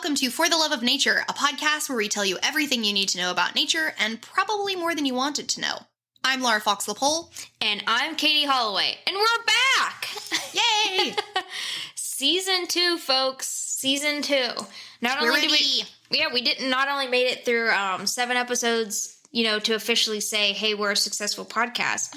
welcome to For the Love of Nature, a podcast where we tell you everything you need to know about nature and probably more than you wanted to know. I'm Laura Fawks Lapole. And I'm Katy Holloway. And we're back! Yay! Season 2, folks. Season 2. Not We're only ready. not only made it through 7 episodes, to officially say, hey, we're a successful podcast.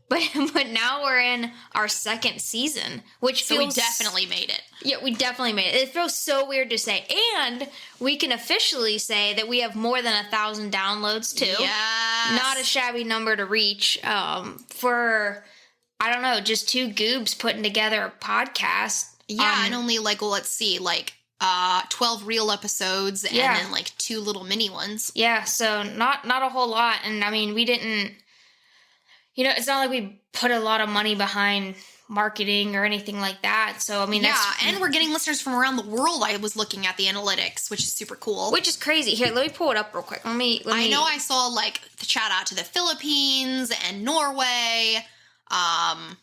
But now we're in our second season, which feels... So we definitely made it. Yeah, we definitely made it. It feels so weird to say. And we can officially say that we have more than 1,000 downloads, too. Yes. Not a shabby number to reach for, I don't know, just two goobs putting together a podcast. Yeah, and only, 12 real episodes and then, 2 little mini ones. Yeah, so not a whole lot. And, I mean, we didn't... it's not like we put a lot of money behind marketing or anything like that. So, I mean, and we're getting listeners from around the world. I was looking at the analytics, which is super cool. Which is crazy. Here, let me pull it up real quick. I know I saw, the shout out to the Philippines and Norway.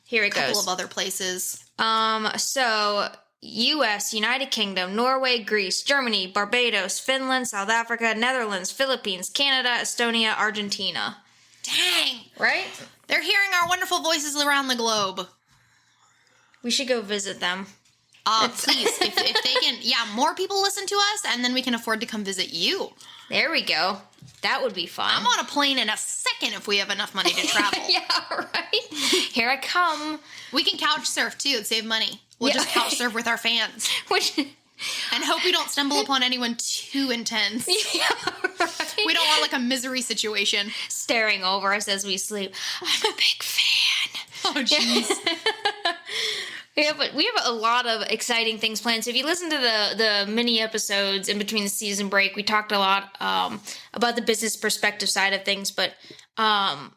Here it goes. A couple of other places. So... U.S., United Kingdom, Norway, Greece, Germany, Barbados, Finland, South Africa, Netherlands, Philippines, Canada, Estonia, Argentina. Dang. Right? They're hearing our wonderful voices around the globe. We should go visit them. Please, if they can, more people listen to us, and then we can afford to come visit you. There we go. That would be fun. I'm on a plane in a second if we have enough money to travel. Yeah, right? Here I come. We can couch surf, too, and save money. We'll just couch surf with our fans. And hope we don't stumble upon anyone too intense. Yeah, right. We don't want, a misery situation. Staring over us as we sleep. I'm a big fan. Oh, jeez. Yeah, but we have a lot of exciting things planned. So if you listen to the mini episodes in between the season break, we talked a lot about the business perspective side of things. But, man,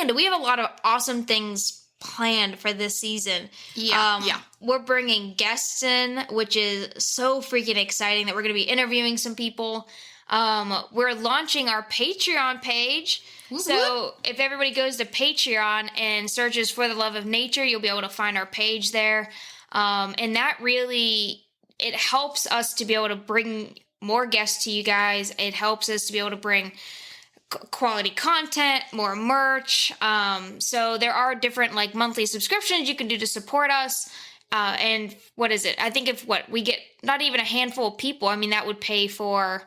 do we have a lot of awesome things planned for this season. Yeah. We're bringing guests in, which is so freaking exciting that we're going to be interviewing some people. We're launching our Patreon page. Whoop, so if everybody goes to Patreon and searches For the Love of Nature, you'll be able to find our page there. And that really, it helps us to be able to bring more guests to you guys. It helps us to be able to bring quality content, more merch. So there are different monthly subscriptions you can do to support us. And what is it? I think if we get not even a handful of people, that would pay for...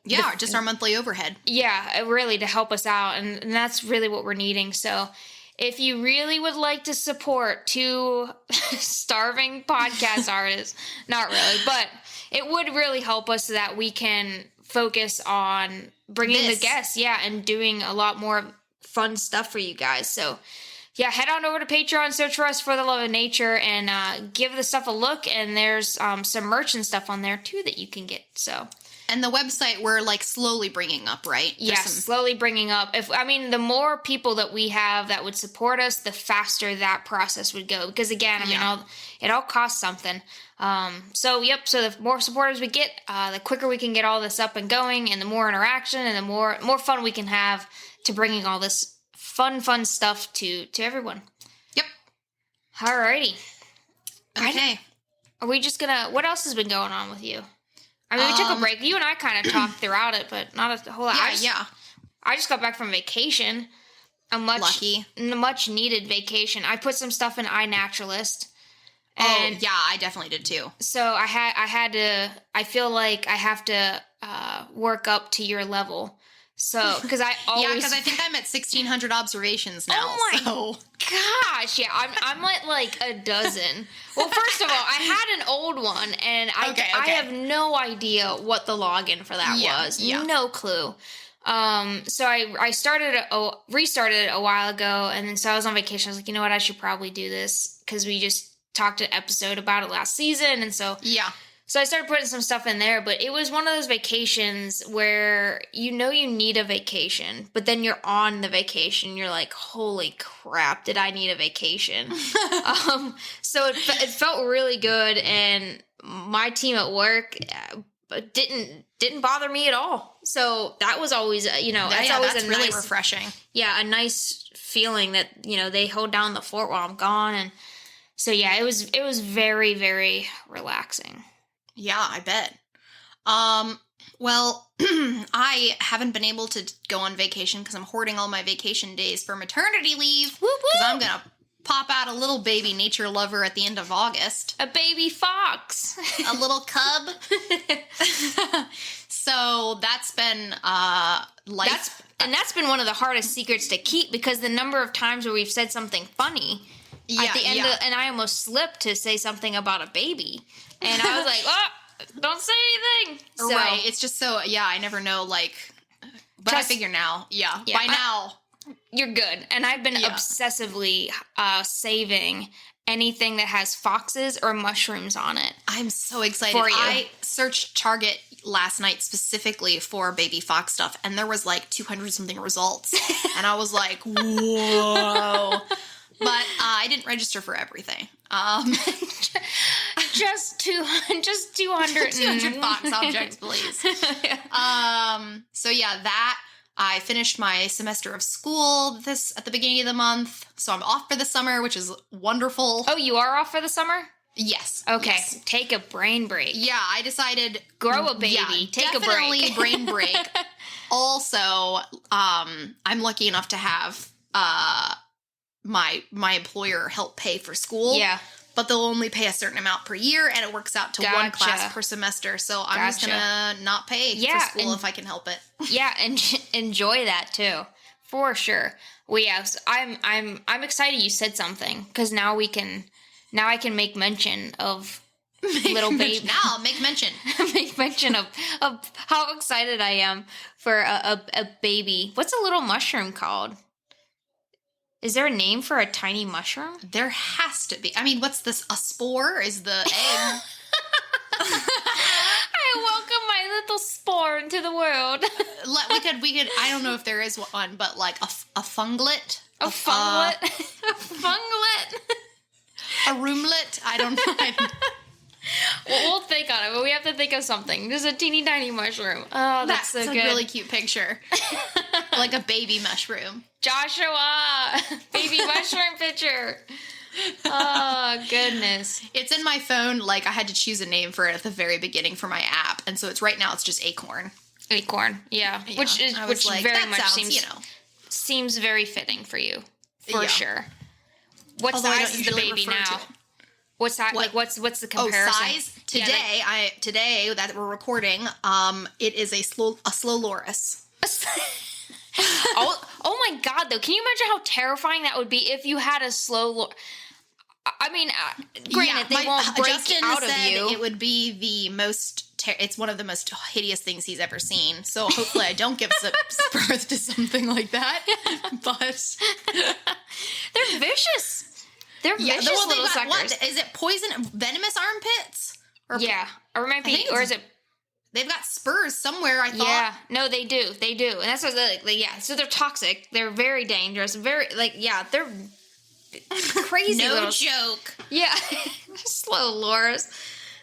Yeah, just our monthly overhead. Yeah, really to help us out. And that's really what we're needing. So if you really would like to support 2 starving podcast artists, not really, but it would really help us so that we can focus on bringing the guests, and doing a lot more fun stuff for you guys. So, head on over to Patreon, search for us For the Love of Nature, and give the stuff a look. And there's some merch and stuff on there too that you can get. So, and the website we're slowly bringing up, right? Slowly bringing up. The more people that we have that would support us, the faster that process would go. Because again, it all costs something. So the more supporters we get, the quicker we can get all this up and going, and the more interaction and the more fun we can have to bringing all this fun stuff to everyone. Yep. Alrighty. Okay. Are we just gonna... What else has been going on with you? We took a break. You and I kind of talked throughout it, but not a whole lot. I just got back from vacation. Lucky. Much needed vacation. I put some stuff in iNaturalist. And I definitely did too. So I feel like I have to work up to your level. So, because I always... Yeah, because I think I'm at 1,600 observations now. Oh my gosh, yeah, I'm at a dozen. Well, first of all, I had an old one, and I have no idea what the login for that was. Yeah. No clue. So I restarted it a while ago, and then so I was on vacation. I was like, you know what, I should probably do this, because we just talked an episode about it last season, and so... Yeah. So I started putting some stuff in there, but it was one of those vacations where you need a vacation, but then you're on the vacation. You're like, holy crap, did I need a vacation? So it felt really good, and my team at work didn't bother me at all. So that was always, that's always really refreshing. Yeah, a nice feeling that, they hold down the fort while I'm gone. And so, it was very, very relaxing. Yeah, I bet. Well, I haven't been able to go on vacation because I'm hoarding all my vacation days for maternity leave. Because I'm going to pop out a little baby nature lover at the end of August. A baby fox. A little cub. So that's been life. That's been one of the hardest secrets to keep, because the number of times where we've said something funny at the end and I almost slipped to say something about a baby. And I was like, oh, don't say anything. So, right. It's just so, I never know, like, but I figure now, by now. You're good. And I've been obsessively saving anything that has foxes or mushrooms on it. I'm so excited. For you. I searched Target last night specifically for baby fox stuff, and there was like 200-something results. And I was like, whoa. But I didn't register for everything. Just 200. 200 fox objects, please. So that I finished my semester of school at the beginning of the month. So I'm off for the summer, which is wonderful. Oh, you are off for the summer? Yes. Okay. Yes. Take a brain break. Yeah, I decided. Grow a baby. Take a break. Definitely a brain break. Also, I'm lucky enough to have my employer help pay for school. Yeah. But they'll only pay a certain amount per year, and it works out to one class per semester. So I'm just gonna not pay for school if I can help it. Yeah, and enjoy that too, for sure. Well, yes, I'm excited you said something, because now I can make mention of little baby. Now I'll make mention. Make mention of how excited I am for a baby. What's a little mushroom called? Is there a name for a tiny mushroom? There has to be. I mean, what's this? A spore is the egg. I welcome my little spore into the world. We could. I don't know if there is one, but like a funglet. A funglet. A funglet. A roomlet. I don't know. Well, we'll think on it, but we have to think of something. There's a teeny tiny mushroom. Oh, that's so good. That's a really cute picture. Like a baby mushroom. Joshua! Baby mushroom picture. Oh, goodness. It's in my phone. Like, I had to choose a name for it at the very beginning for my app. And so right now it's just Acorn. Acorn, yeah. Which like, very much sounds, seems very fitting for you. For sure. What size is the baby now? What's that? Like, what's the comparison? Oh, size? Today that we're recording, it is a slow loris. Oh my God, though. Can you imagine how terrifying that would be if you had a slow I mean, granted, they won't break Justin out of you. It would be the most, it's one of the most hideous things he's ever seen. So hopefully I don't give birth to something like that. But they're vicious. They're vicious little suckers. What? Is it venomous armpits? Or it is it? They've got spurs somewhere, I thought. Yeah, no, they do. And that's what so they're toxic. They're very dangerous. They're crazy. No joke. Yeah. Slow Loris.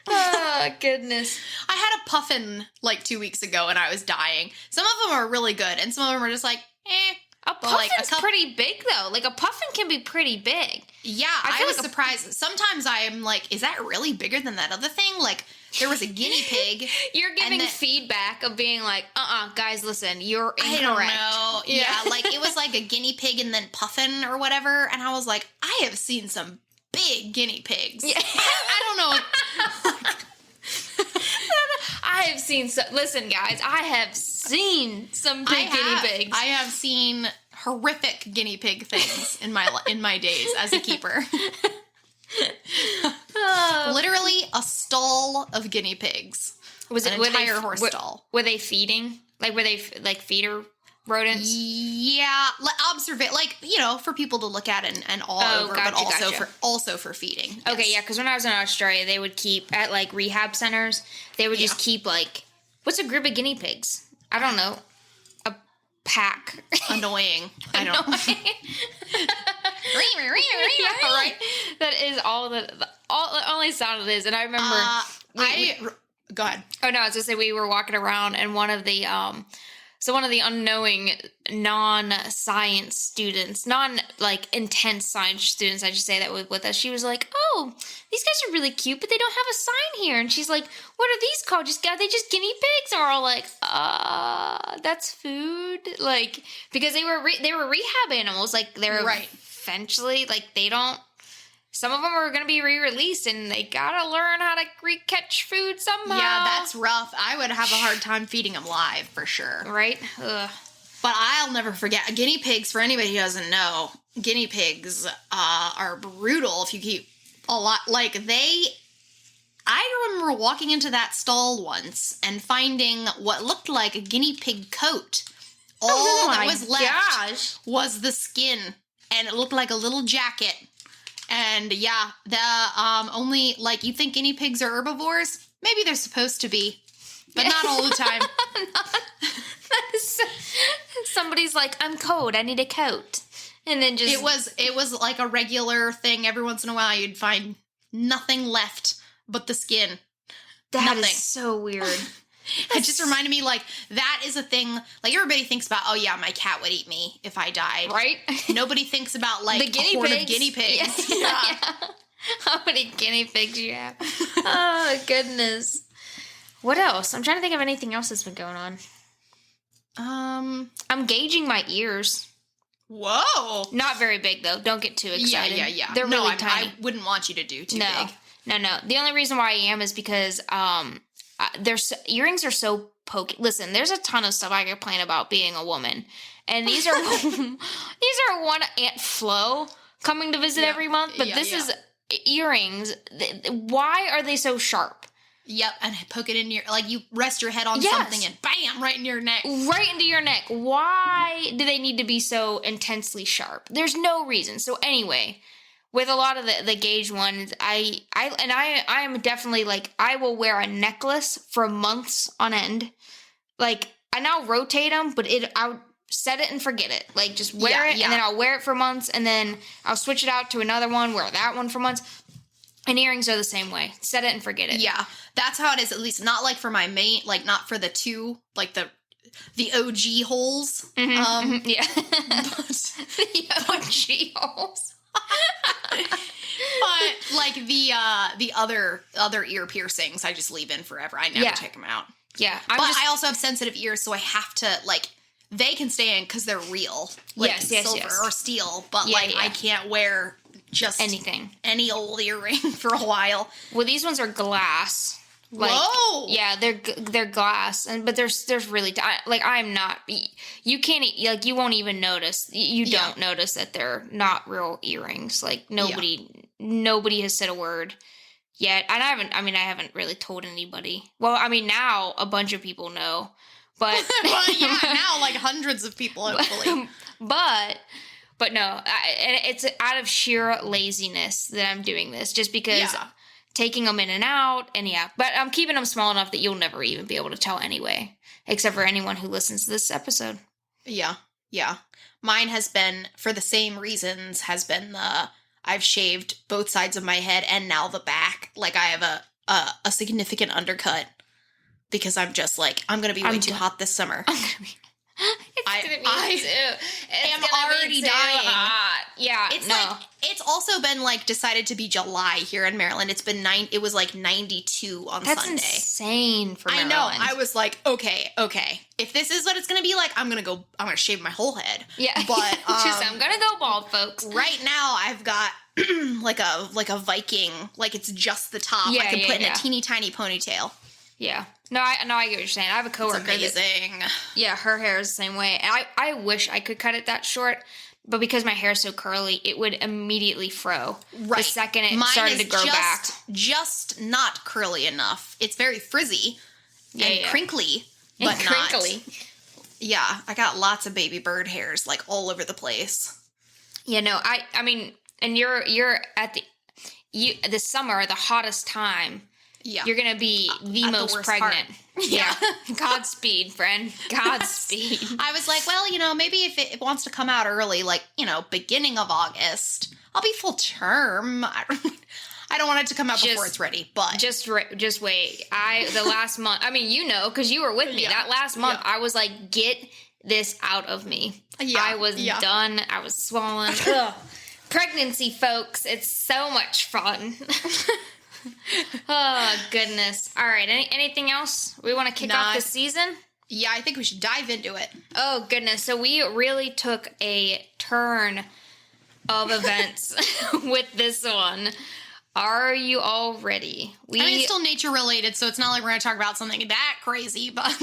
Oh, goodness. I had a puffin like 2 weeks ago and I was dying. Some of them are really good and some of them are just like, eh. A puffin's pretty big, though. Like, a puffin can be pretty big. Yeah, I was surprised. Sometimes I am like, is that really bigger than that other thing? Like, there was a guinea pig. You're giving feedback of being like, guys, listen, you're incorrect. I don't know. Yeah, like, it was like a guinea pig and then puffin or whatever. And I was like, I have seen some big guinea pigs. Yeah. I don't know. I have seen listen, guys, I have seen some big guinea pigs. I have seen horrific guinea pig things in my days as a keeper. Literally a stall of guinea pigs. Was it an entire horse stall? Were they feeding? Like, were they like feeder rodents? Yeah, for people to look at and all over, gotcha, but also for feeding. Yes. Okay, yeah, because when I was in Australia, they would keep at like rehab centers. They would just keep like, what's a group of guinea pigs? I don't know, a pack. Annoying. I don't. Right. That is all the only sound it is, and I remember. Go ahead. Oh no, I was gonna say we were walking around, and one of the So one of the unknowing non-science students, intense science students, I should say, that was with us, she was like, oh, these guys are really cute, but they don't have a sign here. And she's like, what are these called? Are they just guinea pigs? And we're all like, that's food. Like, because they were rehab animals. Like, they're eventually, like, they don't. Some of them are going to be re-released, and they got to learn how to catch food somehow. Yeah, that's rough. I would have a hard time feeding them live, for sure. Right? Ugh. But I'll never forget, guinea pigs, for anybody who doesn't know, guinea pigs are brutal if you keep a lot. I remember walking into that stall once and finding what looked like a guinea pig coat. All that was left was the skin, and it looked like a little jacket. And yeah, only, like, you think guinea pigs are herbivores? Maybe they're supposed to be, but not all the time. Somebody's like, I'm cold, I need a coat. And then just... It was like a regular thing. Every once in a while, you'd find nothing left but the skin. That is so weird. It just reminded me, like, that is a thing, like, everybody thinks about, oh, yeah, my cat would eat me if I died. Right? Nobody thinks about, like, the guinea a horde pigs. of guinea pigs. Yeah. How many guinea pigs you have? Oh, goodness. What else? I'm trying to think of anything else that's been going on. I'm gauging my ears. Whoa. Not very big, though. Don't get too excited. Yeah. They're really tiny. I wouldn't want you to do too big. No. The only reason why I am is because earrings are so pokey. Listen, there's a ton of stuff I complain about being a woman, and these are one Aunt Flo coming to visit every month. But this is earrings. Why are they so sharp? Yep, and poke it in your, like, you rest your head on something and bam, right into your neck. Right into your neck. Why do they need to be so intensely sharp? There's no reason. So anyway, with a lot of the gauge ones, I am definitely, like, I will wear a necklace for months on end. Like, I now rotate them, but I'll set it and forget it. Like, just wear it, and then I'll wear it for months, and then I'll switch it out to another one, wear that one for months. And earrings are the same way. Set it and forget it. Yeah, that's how it is, at least. Not, like, for my main, like, not for the two, like, the OG holes. Mm-hmm, yeah. The OG holes. But, like, the other ear piercings, I just leave in forever. I never take them out. Yeah. I also have sensitive ears, so I have to, like, they can stay in because they're real. Like, silver or steel. But, I can't wear just anything, any old earring for a while. Well, these ones are glass. Like, whoa! Yeah, they're glass, but there's really like, I'm not. You can't, like, you won't even notice. You don't notice that they're not real earrings. Like, nobody has said a word yet, and I haven't really told anybody. Well, I mean, now a bunch of people know, but now, like, hundreds of people hopefully. But no, it's out of sheer laziness that I'm doing this, just because taking them in and out, and but I'm keeping them small enough that you'll never even be able to tell anyway, except for anyone who listens to this episode. Yeah. Mine has been, for the same reasons, I've shaved both sides of my head and now the back. Like, I have a significant undercut because I'm just like, I'm going to be way too hot this summer. I am already dying. Hot. Yeah, it's also been, like, decided to be July here in Maryland. It's been it was like 92 on Sunday. That's insane for Maryland. I know. I was like, okay. If this is what it's gonna be like, I'm gonna shave my whole head. Yeah, but I'm gonna go bald, folks. Right now, I've got like a Viking, like, it's just the top. I can put in a teeny tiny ponytail. Yeah. No, I get what you're saying. I have a coworker. It's amazing. Her hair is the same way. And I wish I could cut it that short, but because my hair is so curly, it would immediately fro. Right. The second it started to grow back. Just not curly enough. It's very frizzy and crinkly, but crinkly. Yeah, I got lots of baby bird hairs, like, all over the place. Yeah, no, I mean, and you're at the summer, the hottest time. Yeah. You're going to be the most pregnant. Yeah. Godspeed, friend. Godspeed. I was like, well, maybe if it wants to come out early, like, beginning of August, I'll be full term. I don't want it to come out before it's ready, but just wait. The last month, I mean, because you were with me that last month, I was like, get this out of me. I was done. I was swollen. Ugh. Pregnancy, folks. It's so much fun. Oh, goodness. All right. Anything else we want to kick off this season? Yeah, I think we should dive into it. Oh, goodness. So we really took a turn of events with this one. Are you all ready? I mean, it's still nature related, so it's not like we're going to talk about something that crazy, but...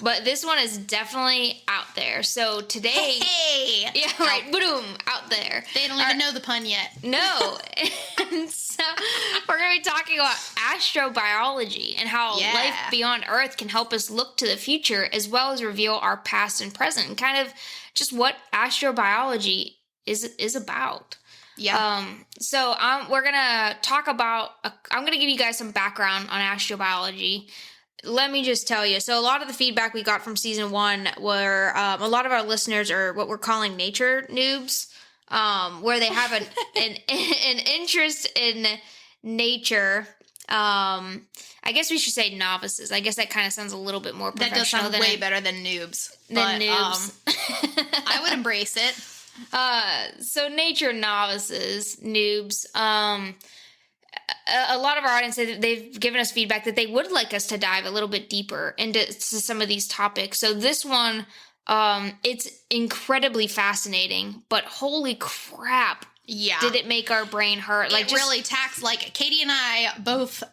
But this one is definitely out there. So today... Hey! Yeah, right. Boom! Out there. They don't even know the pun yet. No. And so we're going to be talking about astrobiology and how life beyond Earth can help us look to the future as well as reveal our past and present and kind of just what astrobiology is about. Yeah. So we're going to talk about, I'm going to give you guys some background on astrobiology. Let me just tell you. So a lot of the feedback we got from season 1 were, a lot of our listeners are what we're calling nature noobs, where they have an interest in nature. I guess we should say novices. I guess that kind of sounds a little bit more professional. That does sound way better than noobs. Noobs. I would embrace it. So nature novices, noobs, a lot of our audience, they've given us feedback that they would like us to dive a little bit deeper into some of these topics. So this one, it's incredibly fascinating, but holy crap. Yeah. Did it make our brain hurt? Like, really taxed, like Katy and I both,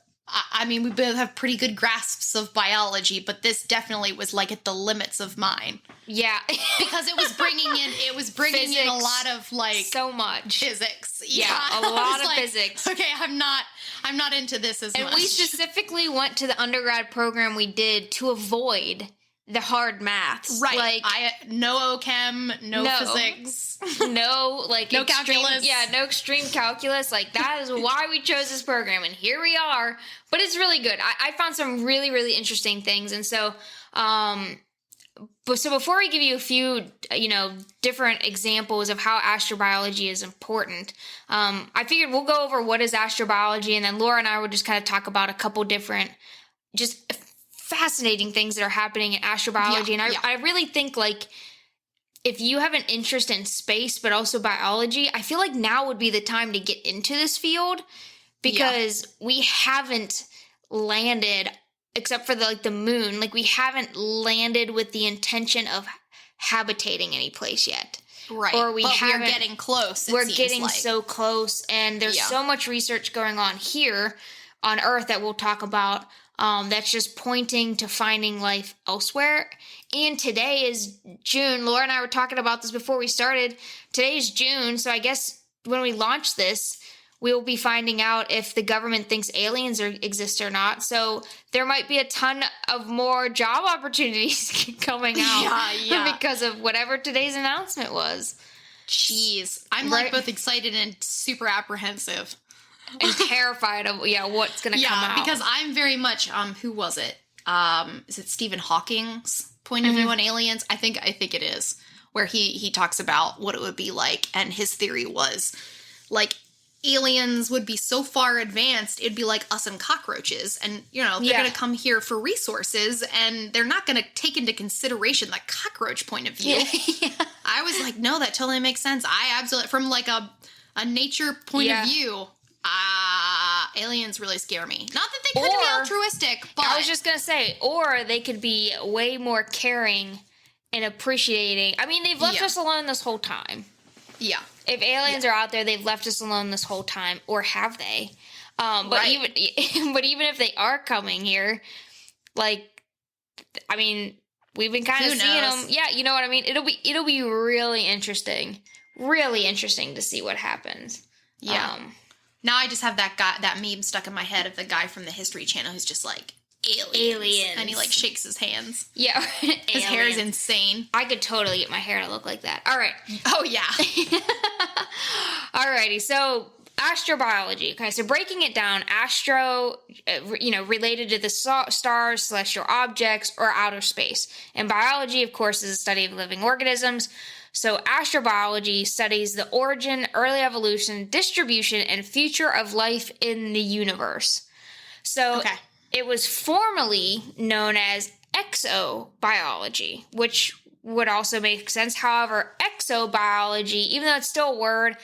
I mean, we both have pretty good grasps of biology, but this definitely was like at the limits of mine. Yeah. Because it was bringing physics, in a lot of like so much physics. Yeah, a lot of physics. Okay, I'm not into this as much. And we specifically went to the undergrad program we did to avoid the hard maths. Right. Like no OChem, no physics. No no calculus. Yeah, no extreme calculus. Like that is why we chose this program, and here we are. But it's really good. I found some really, really interesting things. And so so before we give you a few, different examples of how astrobiology is important, I figured we'll go over what is astrobiology, and then Laura and I will just kind of talk about a couple different just fascinating things that are happening in astrobiology. I really think, like, if you have an interest in space but also biology, I feel like now would be the time to get into this field because we haven't landed, except for the moon, like we haven't landed with the intention of habitating any place yet. Right. Or we're getting close. We're getting so close, and there's so much research going on here on Earth that we'll talk about that's just pointing to finding life elsewhere. And today is June. Laura and I were talking about this before we started. Today is June, so I guess when we launch this, we'll be finding out if the government thinks aliens exist or not. So there might be a ton of more job opportunities coming out because of whatever today's announcement was. Jeez. I'm like both excited and super apprehensive. And terrified of what's going to come out. Yeah, because I'm very much, who was it? Is it Stephen Hawking's point of view on aliens? I think it is. Where he talks about what it would be like, and his theory was, like, aliens would be so far advanced, it'd be like us and cockroaches. And, they're going to come here for resources, and they're not going to take into consideration the cockroach point of view. I was like, no, that totally makes sense. I absolutely, from like a nature point of view, aliens really scare me. Not that they could be altruistic, but... I was just going to say, or they could be way more caring and appreciating. I mean, they've left us alone this whole time. Yeah. If aliens are out there, they've left us alone this whole time, or have they? But even if they are coming here, like, I mean, we've been kind of seeing them. Yeah, you know what I mean? It'll be really interesting to see what happens. Yeah. Now I just have that meme stuck in my head of the guy from the History Channel who's just like, aliens. And he like shakes his hands. Yeah. His hair is insane. I could totally get my hair to look like that. All right. Oh, yeah. Alrighty. So astrobiology. Okay. So breaking it down, related to the stars, celestial objects, or outer space. And biology, of course, is a study of living organisms. So astrobiology studies the origin, early evolution, distribution, and future of life in the universe. So it was formerly known as exobiology, which would also make sense. However, exobiology, even though it's still a word,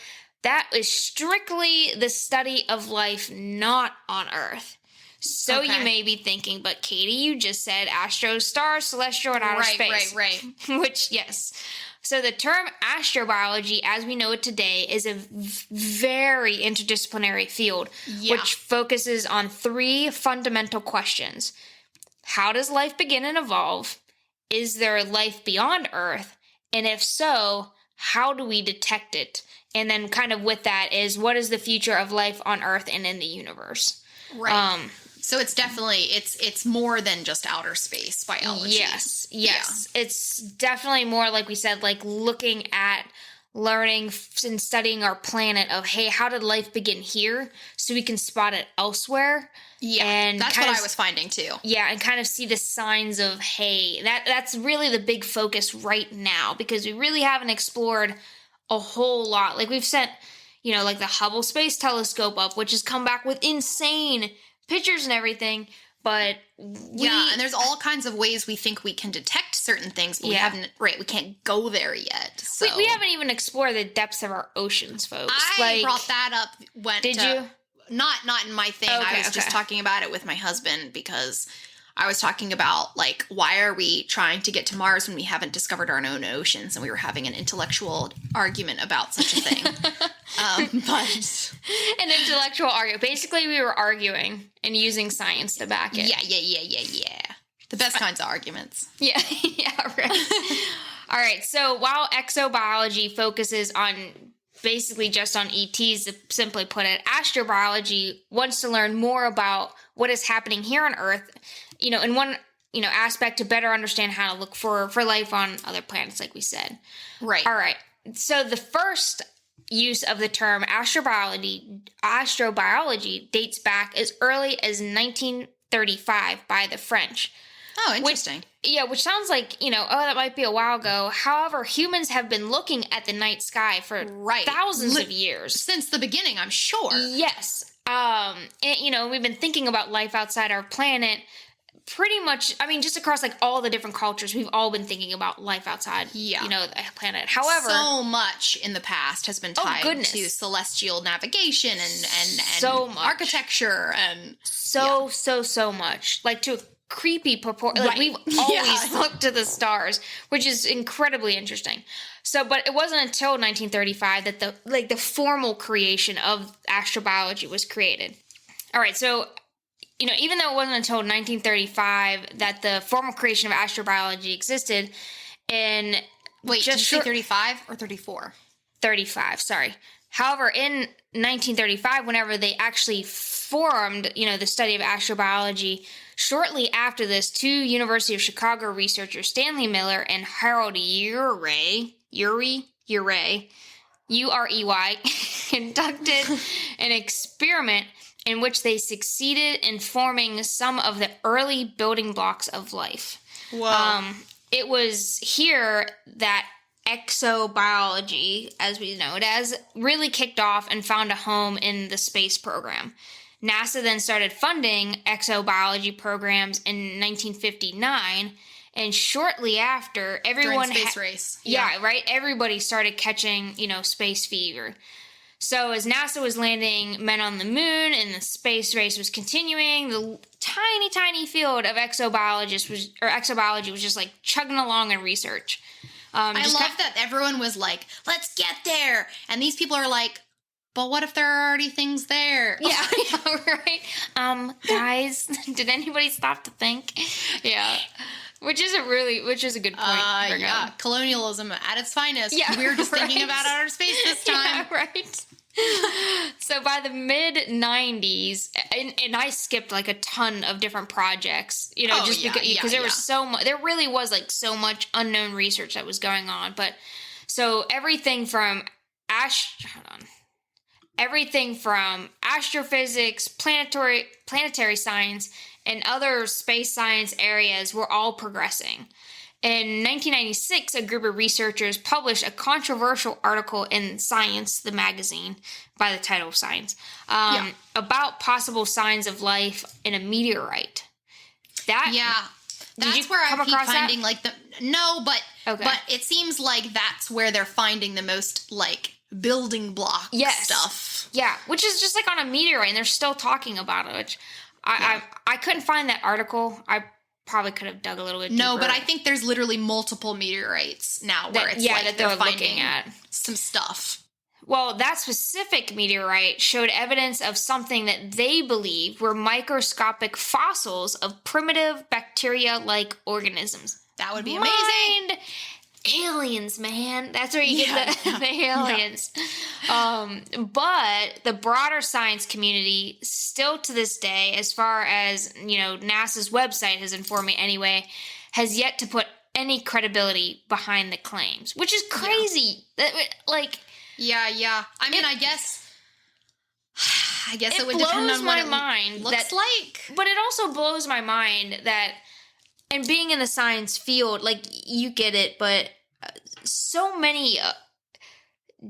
that is strictly the study of life not on Earth. So you may be thinking, but Katie, you just said astro, stars, celestial, and outer space. Right. Which, yes. So the term astrobiology, as we know it today, is a very interdisciplinary field, which focuses on 3 fundamental questions. How does life begin and evolve? Is there life beyond Earth? And if so, how do we detect it? And then kind of with that is, what is the future of life on Earth and in the universe? Right. So it's definitely, it's more than just outer space biology. Yes. Yeah. It's definitely more, like we said, like looking at learning and studying our planet of, hey, how did life begin here? So we can spot it elsewhere. Yeah, and that's what I was finding too. Yeah, and kind of see the signs of, hey, that's really the big focus right now, because we really haven't explored a whole lot. Like we've sent, like the Hubble Space Telescope up, which has come back with insane pictures and everything, but and there's all kinds of ways we think we can detect certain things, but we can't go there yet. So we haven't even explored the depths of our oceans, folks. I brought that up. Did you? Not in my thing. I was just talking about it with my husband, because I was talking about, like, why are we trying to get to Mars when we haven't discovered our own oceans? And we were having an intellectual argument about such a thing. But an intellectual argument. Basically, we were arguing and using science to back it. Yeah. The best kinds of arguments. Yeah, right. All right, so while exobiology focuses on basically just on ETs, to simply put it, astrobiology wants to learn more about what is happening here on Earth, in one, aspect to better understand how to look for life on other planets, like we said. Right. All right. So the first use of the term astrobiology dates back as early as 1935 by the French. Oh, interesting. Which sounds like, that might be a while ago. However, humans have been looking at the night sky for thousands of years. Since the beginning, I'm sure. Yes. And, we've been thinking about life outside our planet pretty much, just across, like, all the different cultures. We've all been thinking about life outside, the planet. However, so much in the past has been tied to celestial navigation and so much architecture and so much. Like, to creepy proportion. Like, we've always looked to the stars, which is incredibly interesting. So, but it wasn't until 1935 that the formal creation of astrobiology was created. All right, so even though it wasn't until 1935 that the formal creation of astrobiology existed, did you say 35 or 34? 35, sorry. However, in 1935, whenever they actually formed, the study of astrobiology, shortly after this, 2 University of Chicago researchers, Stanley Miller and Harold Urey, Urey, conducted an experiment in which they succeeded in forming some of the early building blocks of life. Whoa. It was here that exobiology, as we know it as, really kicked off and found a home in the space program. NASA then started funding exobiology programs in 1959, and shortly after, everyone during space race. Yeah, right. Everybody started catching, space fever. So as NASA was landing men on the moon and the space race was continuing, the tiny field of exobiology was just like chugging along in research. I love that everyone was like, let's get there. And these people are like, but what if there are already things there? Yeah, right. Guys, did anybody stop to think? Yeah. Which is a good point. Colonialism at its finest. Yeah, we were just thinking about outer space this time. Yeah, right. So by the mid-90s, and I skipped like a ton of different projects, because there was so much, there really was like so much unknown research that was going on. But so everything from astrophysics, planetary science, and other space science areas were all progressing. In 1996, a group of researchers published a controversial article in Science, the magazine, by the title of Science, about possible signs of life in a meteorite. That's where I keep finding but it seems like that's where they're finding the most like building block stuff. Yeah, which is just like on a meteorite, and they're still talking about it. Which I couldn't find that article. I probably could have dug a little bit deeper. No, but I think there's literally multiple meteorites now where that they're looking at some stuff. Well, that specific meteorite showed evidence of something that they believe were microscopic fossils of primitive bacteria-like organisms. That would be amazing. Aliens, man. That's where you get the aliens. Yeah. But the broader science community, still to this day, as far as, NASA's website has informed me anyway, has yet to put any credibility behind the claims, which is crazy. Yeah. I mean, I guess it would depend on what it looks like. But it also blows my mind that, and being in the science field, like, you get it, but so many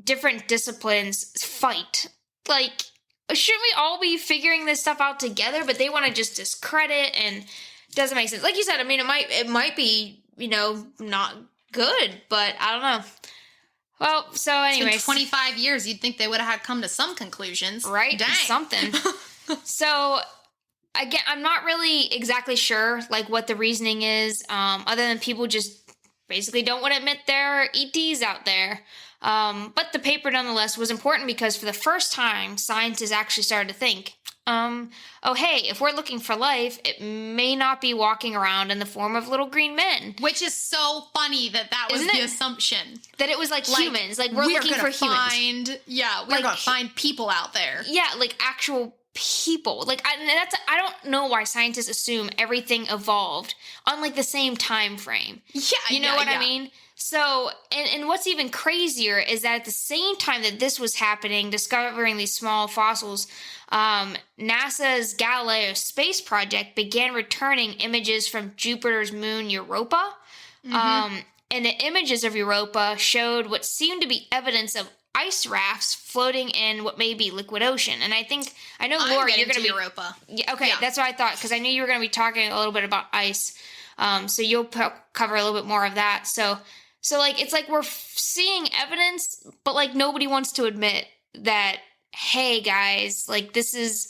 different disciplines fight. Like, shouldn't we all be figuring this stuff out together? But they want to just discredit, and it doesn't make sense. Like you said, I mean, it might be, not good, but I don't know. Well, so anyways. It's been 25 years. You'd think they would have come to some conclusions. Right? Dang. Something. So, again, I'm not really exactly sure, like, what the reasoning is, other than people just basically don't want to admit there are ETs out there. But the paper, nonetheless, was important because for the first time, scientists actually started to think, hey, if we're looking for life, it may not be walking around in the form of little green men. Which is so funny that was the assumption. That it was like humans. Like, we're looking for humans. We're going to find people out there. Yeah, like actual people. Like, I don't know why scientists assume everything evolved on, like, the same time frame. Yeah, you know what I mean? So, and what's even crazier is that at the same time that this was happening, discovering these small fossils, NASA's Galileo space project began returning images from Jupiter's moon Europa. And the images of Europa showed what seemed to be evidence of ice rafts floating in what may be liquid ocean. And I know, Laura, you're going to be Europa. Yeah, okay, that's what I thought, because I knew you were going to be talking a little bit about ice. So you'll cover a little bit more of that. So like, it's like we're seeing evidence, but like nobody wants to admit that, hey guys, like this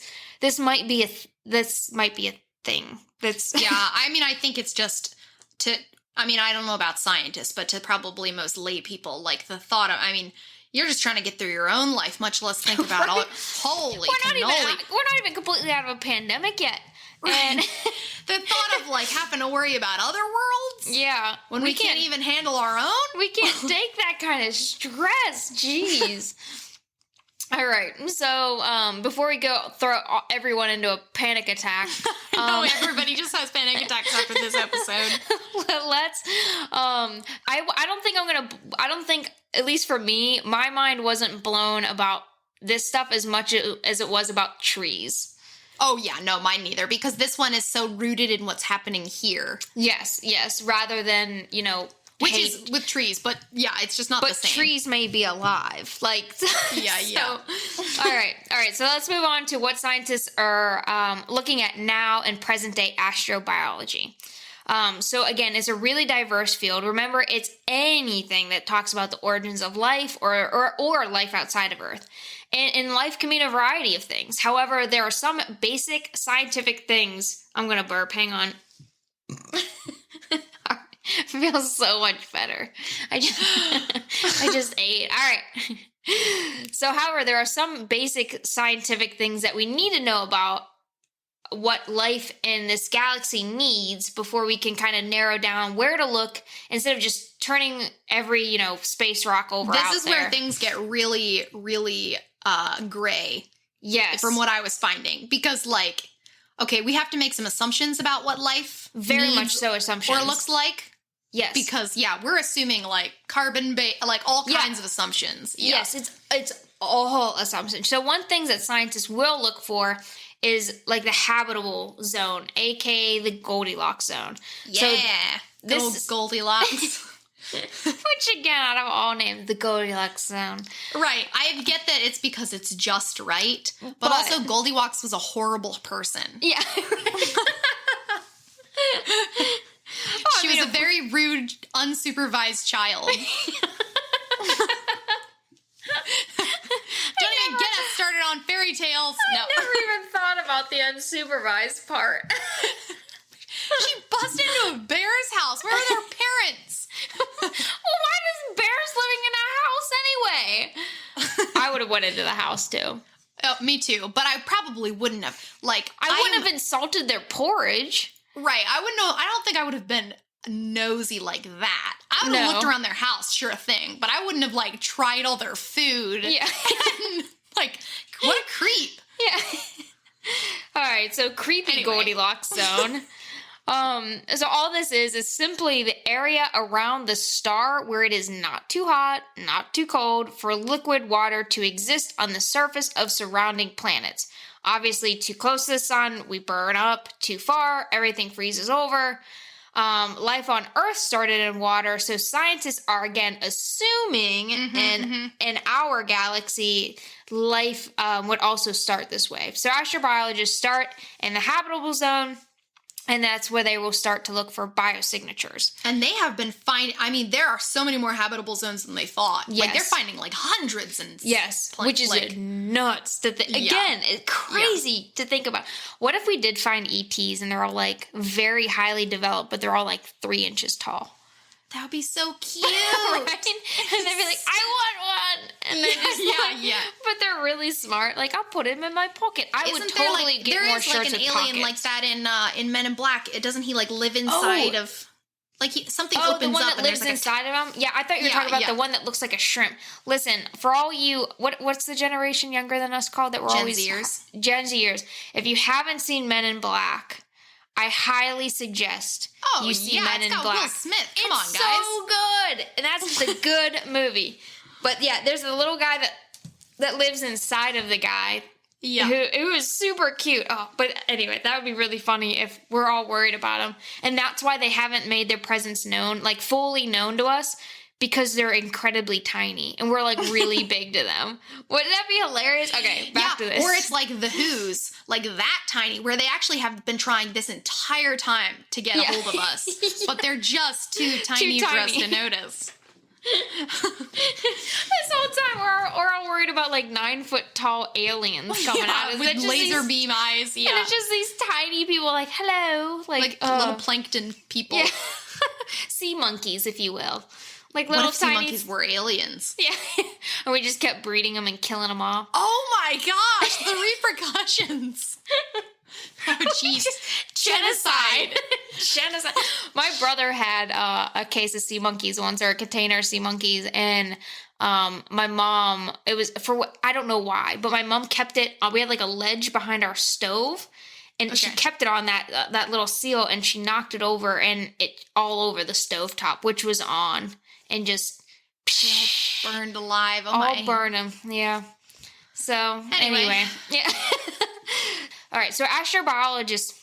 might be a thing. That's I mean, I think it's just I don't know about scientists, but to probably most lay people, like the thought of, you're just trying to get through your own life, much less think about all. Holy cannoli. We're not even completely out of a pandemic yet. Right. And the thought of like having to worry about other worlds. Yeah. When we can't even handle our own. We can't take that kind of stress. Jeez. All right. So before we go throw everyone into a panic attack. I know everybody just has panic attacks after this episode. Let's I don't think, at least for me, my mind wasn't blown about this stuff as much as it was about trees. Oh, yeah. No, mine neither. Because this one is so rooted in what's happening here. Yes. Rather than, which is with trees. But, yeah, it's just not the same. But trees may be alive. Like, yeah. All right. So let's move on to what scientists are looking at now in present-day astrobiology. So, again, it's a really diverse field. Remember, it's anything that talks about the origins of life or life outside of Earth. And life can mean a variety of things. However, there are some basic scientific things. I'm going to burp. Hang on. Feels so much better. I just ate. All right. So, however, there are some basic scientific things that we need to know about what life in this galaxy needs before we can kind of narrow down where to look instead of just turning every, space rock over out there. This is where things get really, really gray. Yes. From what I was finding. Because, like, okay, we have to make some assumptions about what life very much so assumptions. Or looks like. Yes. Because, we're assuming, like, carbon-based, like, all kinds of assumptions. Yeah. Yes, it's all assumptions. So one thing that scientists will look for is, like, the habitable zone, a.k.a. the Goldilocks Zone. Yeah. Good old Goldilocks. Which, again, out of all names, the Goldilocks Zone. Right. I get that it's because it's just right. But also, Goldilocks was a horrible person. Yeah. She was a very rude, unsupervised child. Don't even get us started on fairy tales. No. I never even thought about the unsupervised part. She busted into a bear's house. Where are their parents? Well, why does bears living in a house anyway? I would have went into the house too. Oh, me too. But I probably wouldn't have. I wouldn't have insulted their porridge. Right. I wouldn't know. I don't think I would have been nosy like that. I would have looked around their house, sure thing. But I wouldn't have, tried all their food. Yeah. And, what a creep. Yeah. All right. So, creepy Goldilocks Zone. So all this is simply the area around the star where it is not too hot, not too cold for liquid water to exist on the surface of surrounding planets. Obviously, too close to the sun, we burn up. Too far, everything freezes over. Life on Earth started in water, so scientists are again assuming in our galaxy, life would also start this way. So astrobiologists start in the habitable zone. And that's where they will start to look for biosignatures. And they have been finding, there are so many more habitable zones than they thought. Yes. They're finding hundreds and... Yes, which is nuts. Again, it's crazy to think about. What if we did find ETs and they're all very highly developed, but they're all 3 inches tall? That would be so cute. Right? And they'd be like, I want one. And they're just but they're really smart. I'll put him in my pocket. I would totally get more shirts with pockets. There is an alien like that in Men in Black. Doesn't he live inside of... something opens up. The one that lives inside of him? Yeah, I thought you were talking about the one that looks like a shrimp. Listen, for all you... What's the generation younger than us called that we're always... Gen Zers. Gen Zers. If you haven't seen Men in Black... I highly suggest you see Men in Black. Will Smith. Come on, guys. It's so good. And that's just a good movie. But yeah, there's a little guy that lives inside of the guy. Yeah. Who is super cute. Oh, but anyway, that would be really funny if we're all worried about him. And that's why they haven't made their presence known, fully known to us. Because they're incredibly tiny and we're really big to them. Wouldn't that be hilarious? Okay, back to this. Or it's like the Who's, that tiny, where they actually have been trying this entire time to get a hold of us. But they're just too tiny for us to notice. This whole time we're all worried about 9-foot tall aliens coming at us. With laser beam eyes. Yeah. And it's just these tiny people hello. Little plankton people. Yeah. Sea monkeys, if you will. Little what if sea monkeys were aliens? Yeah. And we just kept breeding them and killing them all. Oh my gosh, the repercussions. Oh, jeez. Genocide. Genocide. My brother had a case of sea monkeys once, or a container of sea monkeys, and my mom, it was I don't know why, but my mom kept it, we had a ledge behind our stove, and she kept it on that little seal, and she knocked it over, and it all over the stovetop, which was on. And just burned alive. All burn them. Yeah. So, anyway. Yeah. All right. So, astrobiologists,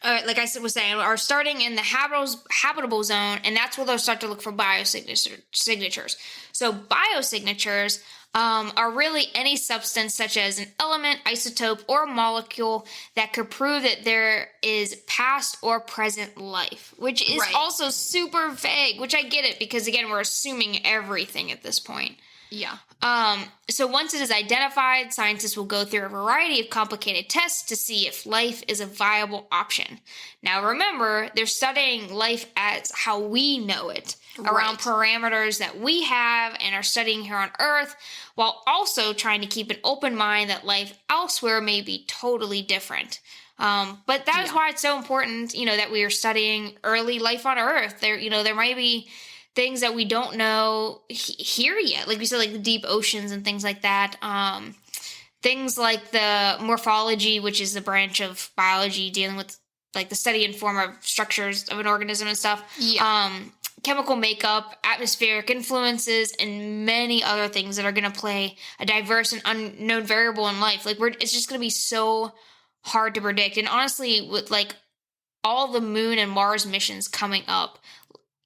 like I was saying, are starting in the habitable zone, and that's where they'll start to look for biosignatures. So, biosignatures are really any substance such as an element, isotope, or molecule that could prove that there is past or present life, which is also super vague, which I get it because, again, we're assuming everything at this point. Yeah. So once it is identified, scientists will go through a variety of complicated tests to see if life is a viable option. Now, remember, they're studying life as how we know it, around parameters that we have and are studying here on Earth, while also trying to keep an open mind that life elsewhere may be totally different. But that is why it's so important, that we are studying early life on Earth. There might be things that we don't know here yet. Like we said, the deep oceans and things like that. Things like the morphology, which is the branch of biology dealing with the study and form of structures of an organism and stuff. Yeah. Chemical makeup, atmospheric influences, and many other things that are going to play a diverse and unknown variable in life. It's just going to be so hard to predict. And honestly, with all the Moon and Mars missions coming up,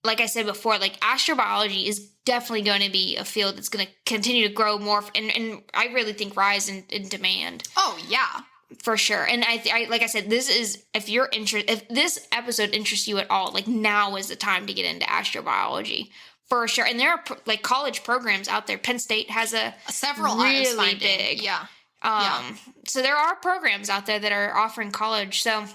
like I said before, like astrobiology is definitely going to be a field that's going to continue to grow more and I really think rise in demand. Oh, yeah. For sure. And I like I said, this is, if this episode interests you at all, like now is the time to get into astrobiology. For sure. And there are like college programs out there. Penn State has several really big. Yeah. So there are programs out there that are offering college. So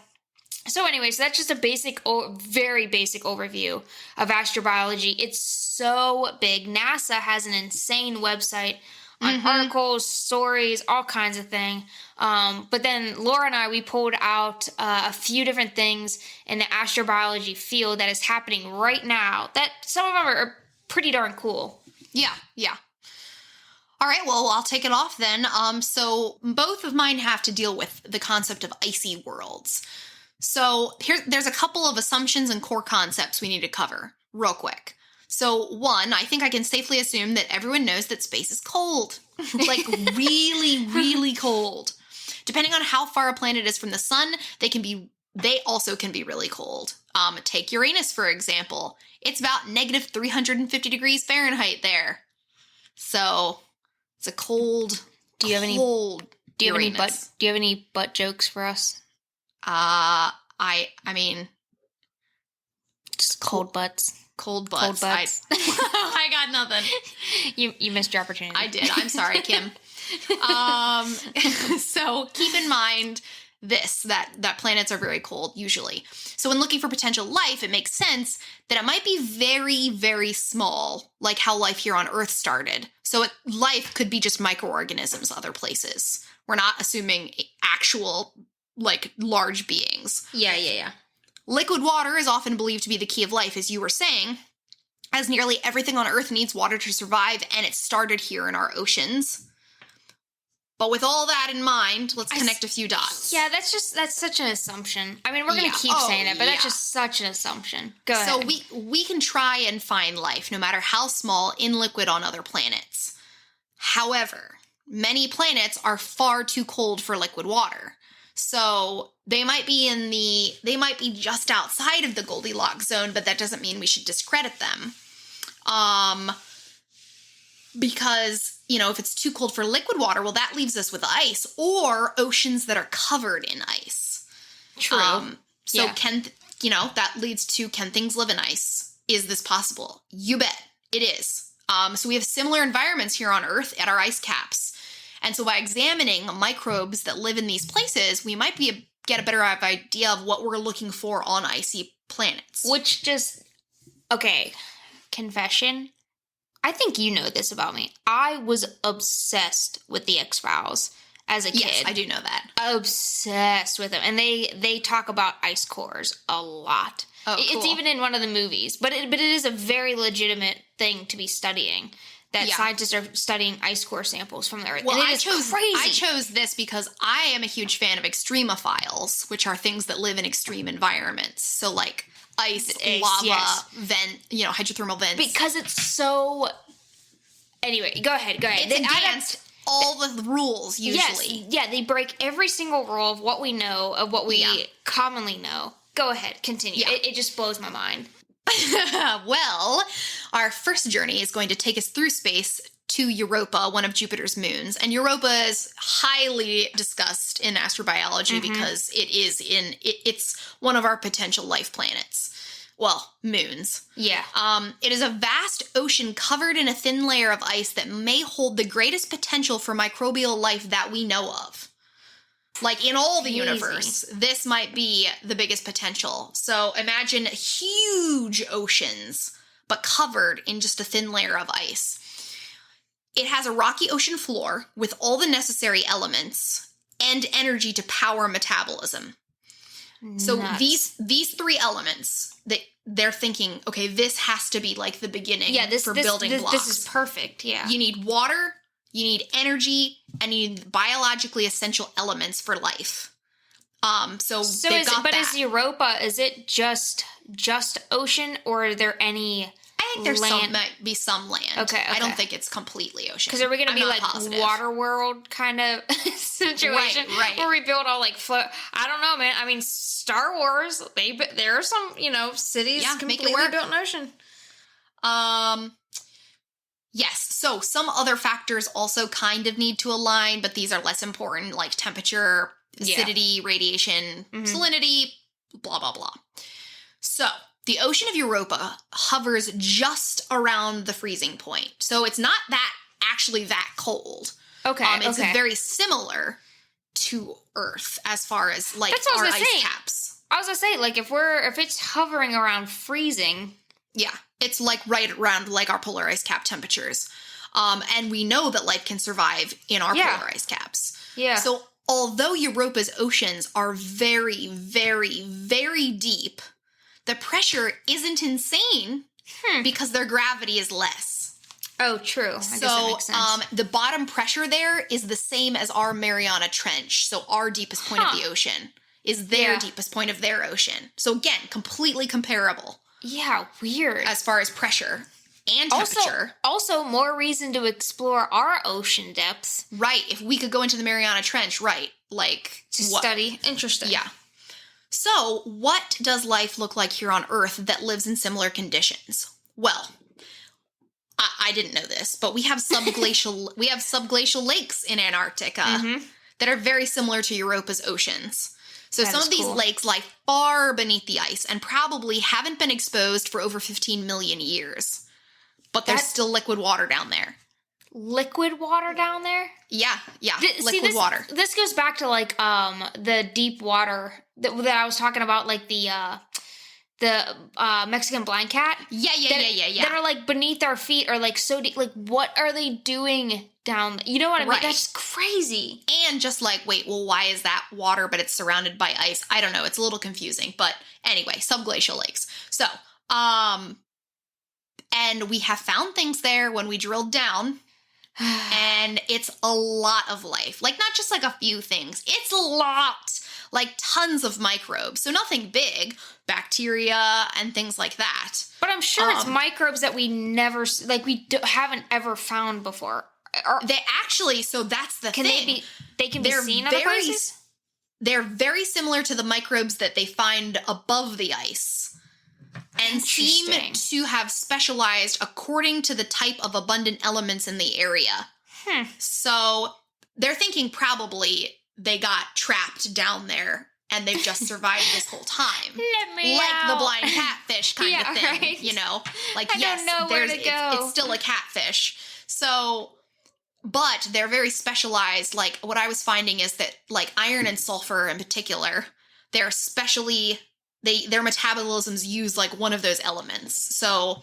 anyway, so that's just a very basic overview of astrobiology. It's so big. NASA has an insane website on articles, stories, all kinds of things. But then Laura and I, we pulled out a few different things in the astrobiology field that is happening right now that some of them are pretty darn cool. Yeah. All right, well, I'll take it off then. So both of mine have to deal with the concept of icy worlds. So there's a couple of assumptions and core concepts we need to cover real quick. So one, I think I can safely assume that everyone knows that space is cold, like really, really cold. Depending on how far a planet is from the sun, they also can be really cold. Take Uranus, for example. It's about negative 350 degrees Fahrenheit there. So it's a cold, do you have any butt jokes for us? I mean, just cold butts. Cold butts. I got nothing. You missed your opportunity. I did. I'm sorry, Kim. So keep in mind that planets are very cold usually. So when looking for potential life, it makes sense that it might be very, very small, like how life here on Earth started. So life could be just microorganisms other places. We're not assuming actual, like, large beings. Yeah. Liquid water is often believed to be the key of life, as you were saying, as nearly everything on Earth needs water to survive, and it started here in our oceans. But with all that in mind, let's connect a few dots. Yeah, that's such an assumption. I mean, we're going to keep saying it, but that's just such an assumption. Go ahead. So we can try and find life, no matter how small, in liquid on other planets. However, many planets are far too cold for liquid water. So they might be just outside of the Goldilocks zone, but that doesn't mean we should discredit them. Because, if it's too cold for liquid water, well, that leaves us with ice or oceans that are covered in ice. True. That leads to, can things live in ice? Is this possible? You bet it is. So we have similar environments here on Earth at our ice caps. And so by examining microbes that live in these places, we might get a better idea of what we're looking for on icy planets. Confession. I think you know this about me. I was obsessed with the X-Files as a kid. Yes, I do know that. Obsessed with them. And they talk about ice cores a lot. Oh, cool. It's even in one of the movies. But it is a very legitimate thing to be studying. That scientists are studying ice core samples from the Earth. Well, and crazy. I chose this because I am a huge fan of extremophiles, which are things that live in extreme environments. So, like ice, lava, vent, hydrothermal vents. Because it's so... Anyway, go ahead. It's against all the rules, usually. Yes, yeah, they break every single rule of what we know, of what we commonly know. Go ahead, continue. Yeah. It just blows my mind. Well, our first journey is going to take us through space to Europa, one of Jupiter's moons. And Europa is highly discussed in astrobiology because it's one of our potential life planets. Well, moons. Yeah. It is a vast ocean covered in a thin layer of ice that may hold the greatest potential for microbial life that we know of. Like, in all the universe, this might be the biggest potential. So imagine huge oceans, but covered in just a thin layer of ice. It has a rocky ocean floor with all the necessary elements and energy to power metabolism. So these three elements, they're thinking, okay, this has to be like the beginning for building blocks. This is perfect, yeah. You need water, you need energy, and you need biologically essential elements for life. Is Europa, is it just ocean, or are there any think there's might be some land. Okay. I don't think it's completely ocean. Because are we going to be like positive. Waterworld kind of situation? Right. Where we build all like float. I don't know, man. I mean, Star Wars, there are some, cities completely built in ocean. Yes. So some other factors also kind of need to align, but these are less important, like temperature, acidity, radiation, salinity, blah, blah, blah. So the ocean of Europa hovers just around the freezing point. So it's not actually that cold. Okay. It's very similar to Earth as far as like our ice caps. I was gonna say, like, if it's hovering around freezing. Yeah. It's like right around like our polar ice cap temperatures. And we know that life can survive in our polar ice caps. Yeah. So although Europa's oceans are very, very, very deep, the pressure isn't insane because their gravity is less. Oh, true. I guess that makes sense. The bottom pressure there is the same as our Mariana Trench. So our deepest point of the ocean is their deepest point of their ocean. So again, completely comparable. Yeah, weird. As far as pressure and temperature. Also, more reason to explore our ocean depths. Right. If we could go into the Mariana Trench, right. Like, to study. Interesting. Yeah. So, what does life look like here on Earth that lives in similar conditions? Well, I didn't know this, but we have subglacial lakes in Antarctica that are very similar to Europa's oceans. So some of these lakes lie far beneath the ice and probably haven't been exposed for over 15 million years. But there's still liquid water down there. Liquid water down there? Yeah, liquid water. This goes back to like the deep water that I was talking about, like the Mexican blind cat. Yeah. That are like beneath our feet or like so deep. Like, what are they doing down? You know what I mean? Right. That's crazy. And just like, wait, well, why is that water, but it's surrounded by ice? I don't know. It's a little confusing. But anyway, subglacial lakes. So, and we have found things there when we drilled down. And it's a lot of life. Like, not just like a few things. It's a lot. Like, tons of microbes. So nothing big. Bacteria and things like that. But I'm sure it's microbes that we never, like, haven't ever found before. They actually, so that's the thing. They can be seen other places? They're very similar to the microbes that they find above the ice. And seem to have specialized according to the type of abundant elements in the area. So they're thinking probably they got trapped down there and they've just survived this whole time. Let me like out. The blind catfish kind of thing, right. You know? Like, I don't know where to go. It's still a catfish. So, but they're very specialized. Like, what I was finding is that, like, iron and sulfur in particular, they're especially... Their metabolisms use like one of those elements. So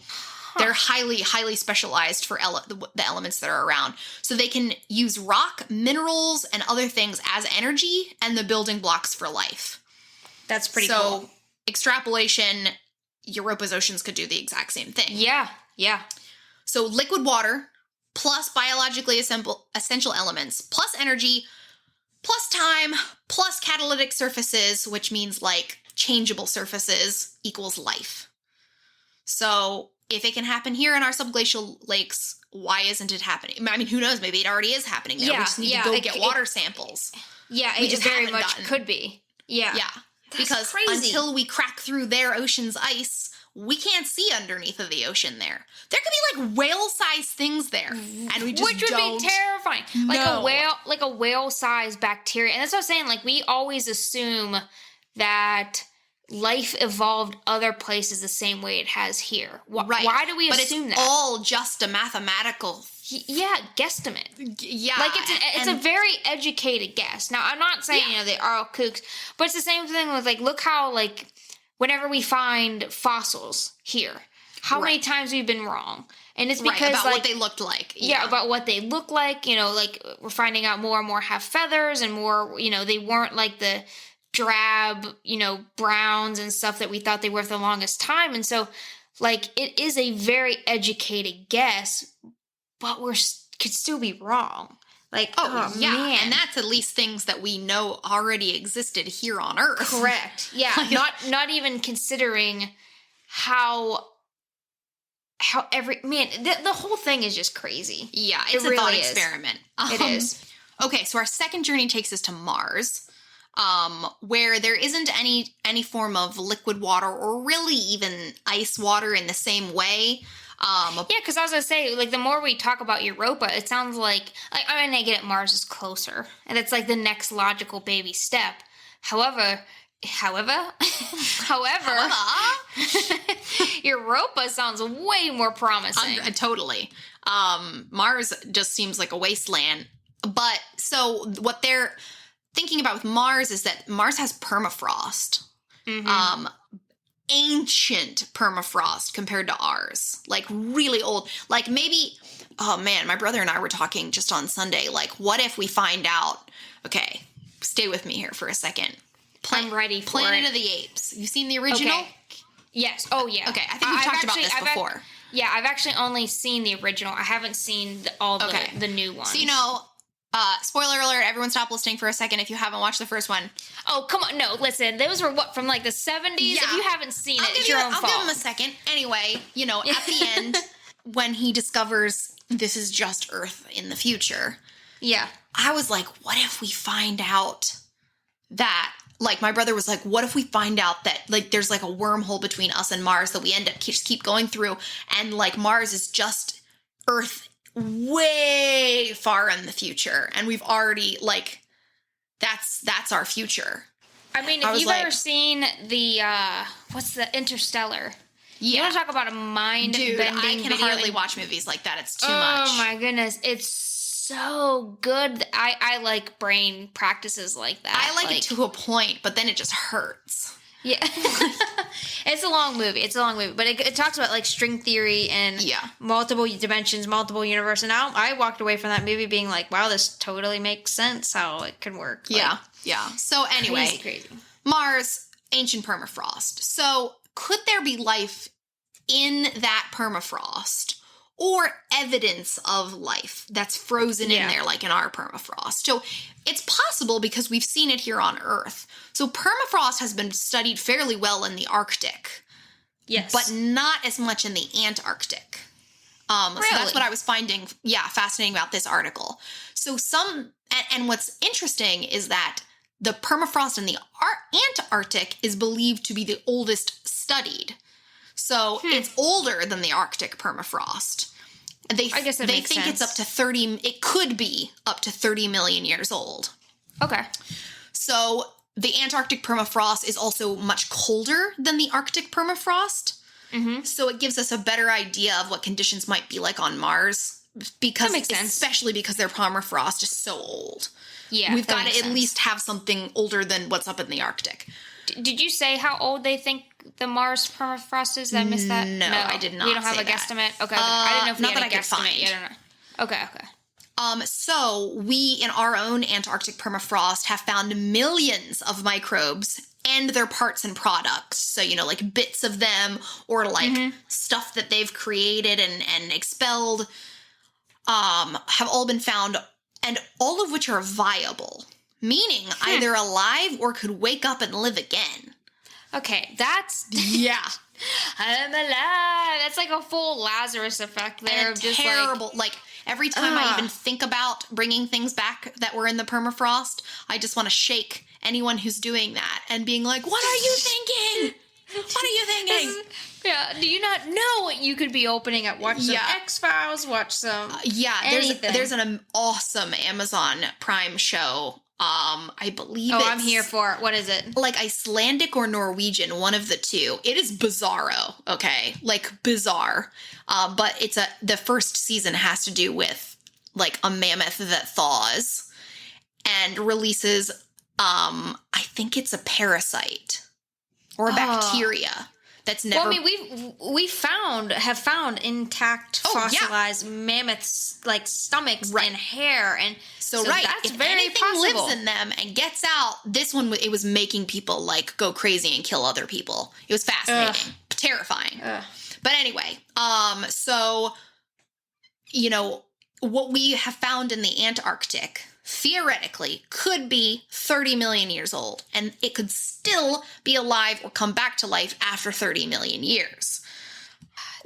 they're highly, highly specialized for the elements that are around. So they can use rock, minerals, and other things as energy and the building blocks for life. That's pretty cool. So extrapolation, Europa's oceans could do the exact same thing. Yeah. So liquid water plus biologically essential elements plus energy plus time plus catalytic surfaces, which means like changeable surfaces equals life. So if it can happen here in our subglacial lakes, why isn't it happening? I mean, who knows? Maybe it already is happening there. We just need to go get water samples. Yeah, it just very much could be. Yeah. That's because crazy. Until we crack through their ocean's ice, we can't see underneath of the ocean there. There could be like whale-sized things there, and we just Which would be terrifying. Like a whale-sized bacteria. And that's what I'm saying. Like, we always assume that life evolved other places the same way it has here. Right. Why do we assume that? But it's all just a mathematical... guesstimate. Yeah. Like, it's a very educated guess. Now, I'm not saying, they are all kooks, but it's the same thing with, like, look how, like, whenever we find fossils here, how many times we've been wrong. And it's because, about like, what they looked like. Yeah, about what they look like. You know, like, we're finding out more and more have feathers and more, they weren't, like, the drab, browns and stuff that we thought they were for the longest time. And so, like, it is a very educated guess, but could still be wrong. Like, man. And that's at least things that we know already existed here on Earth. Correct. Yeah, not even considering how how the whole thing is just crazy. Yeah, it's a thought experiment. It is. Okay, so our second journey takes us to Mars, where there isn't any form of liquid water or really even ice water in the same way. Yeah, because I was going to say, like, the more we talk about Europa, it sounds like I mean, I get it, Mars is closer, and it's like the next logical baby step. However, Europa sounds way more promising. Totally. Mars just seems like a wasteland. But so what they're thinking about with Mars is that Mars has permafrost. Mm-hmm. Ancient permafrost compared to ours. Like really old. Like maybe, oh man, my brother and I were talking just on Sunday. Like, what if we find out, okay, stay with me here for a second. I'm ready for Planet of the Apes. You seen the original? Okay. Yes. Oh, yeah. Okay, I think we've talked about this before. Yeah, I've actually only seen the original. I haven't seen the new ones. So, spoiler alert, everyone stop listening for a second if you haven't watched the first one. Oh, come on. No, listen. Those were, from like the 70s? Yeah. If you haven't seen it, it's your own fault. I'll give him a second. Anyway, at the end, when he discovers this is just Earth in the future. Yeah. I was like, what if we find out that... Like, my brother was like, what if we find out that, like, there's, like, a wormhole between us and Mars that we end up just keep going through, and, like, Mars is just Earth way far in the future, and we've already, like, that's our future. I mean, if you've ever seen the, what's the Interstellar? Yeah. You want to talk about a mind-bending Dude, I can hardly watch movies like that. It's too much. Oh, my goodness. It's so good. I like brain practices like that. I like it to a point, but then it just hurts. Yeah. It's a long movie, but it talks about like string theory and multiple dimensions, multiple universe. And I walked away from that movie being like, wow, this totally makes sense how it can work. Yeah. So anyway, crazy. Mars, ancient permafrost. So could there be life in that permafrost? Or evidence of life that's frozen in there, like in our permafrost. So it's possible because we've seen it here on Earth. So permafrost has been studied fairly well in the Arctic. Yes. But not as much in the Antarctic. Really? So that's what I was finding, fascinating about this article. So and what's interesting is that the permafrost in the Antarctic is believed to be the oldest studied. So it's older than the Arctic permafrost. I guess that makes sense. They think it's up to 30, it could be up to 30 million years old. Okay. So the Antarctic permafrost is also much colder than the Arctic permafrost. Mm-hmm. So it gives us a better idea of what conditions might be like on Mars. Because, that makes sense. Especially because their permafrost is so old. Yeah, we've got to at least have something older than what's up in the Arctic. Did you say how old they think the Mars permafrost is? Did I miss that? No, I did not. You don't have a guesstimate? Okay. I didn't know if we had a guesstimate yet or not. Okay. So we, in our own Antarctic permafrost, have found millions of microbes and their parts and products. So, like bits of them or like stuff that they've created and expelled have all been found, and all of which are viable. Meaning either alive or could wake up and live again. Okay, that's... Yeah. I'm alive. That's like a full Lazarus effect there. And just terrible. Like every time I even think about bringing things back that were in the permafrost, I just want to shake anyone who's doing that and being like, what are you thinking? What are you thinking? Yeah. Do you not know what you could be opening up? Watch some X-Files, watch some there's an awesome Amazon Prime show. I believe I'm here for it. What is it? Like Icelandic or Norwegian, one of the two. It is bizarro, okay? Like bizarre. But the first season has to do with like a mammoth that thaws and releases I think it's a parasite or a bacteria. That's never. Well, I mean, we have found intact fossilized mammoths like stomachs and hair, and so that's if very anything possible. Lives in them and gets out. This one, it was making people like go crazy and kill other people. It was fascinating, terrifying. But anyway, so what we have found in the Antarctic theoretically could be 30 million years old, and it could still be alive or come back to life after 30 million years.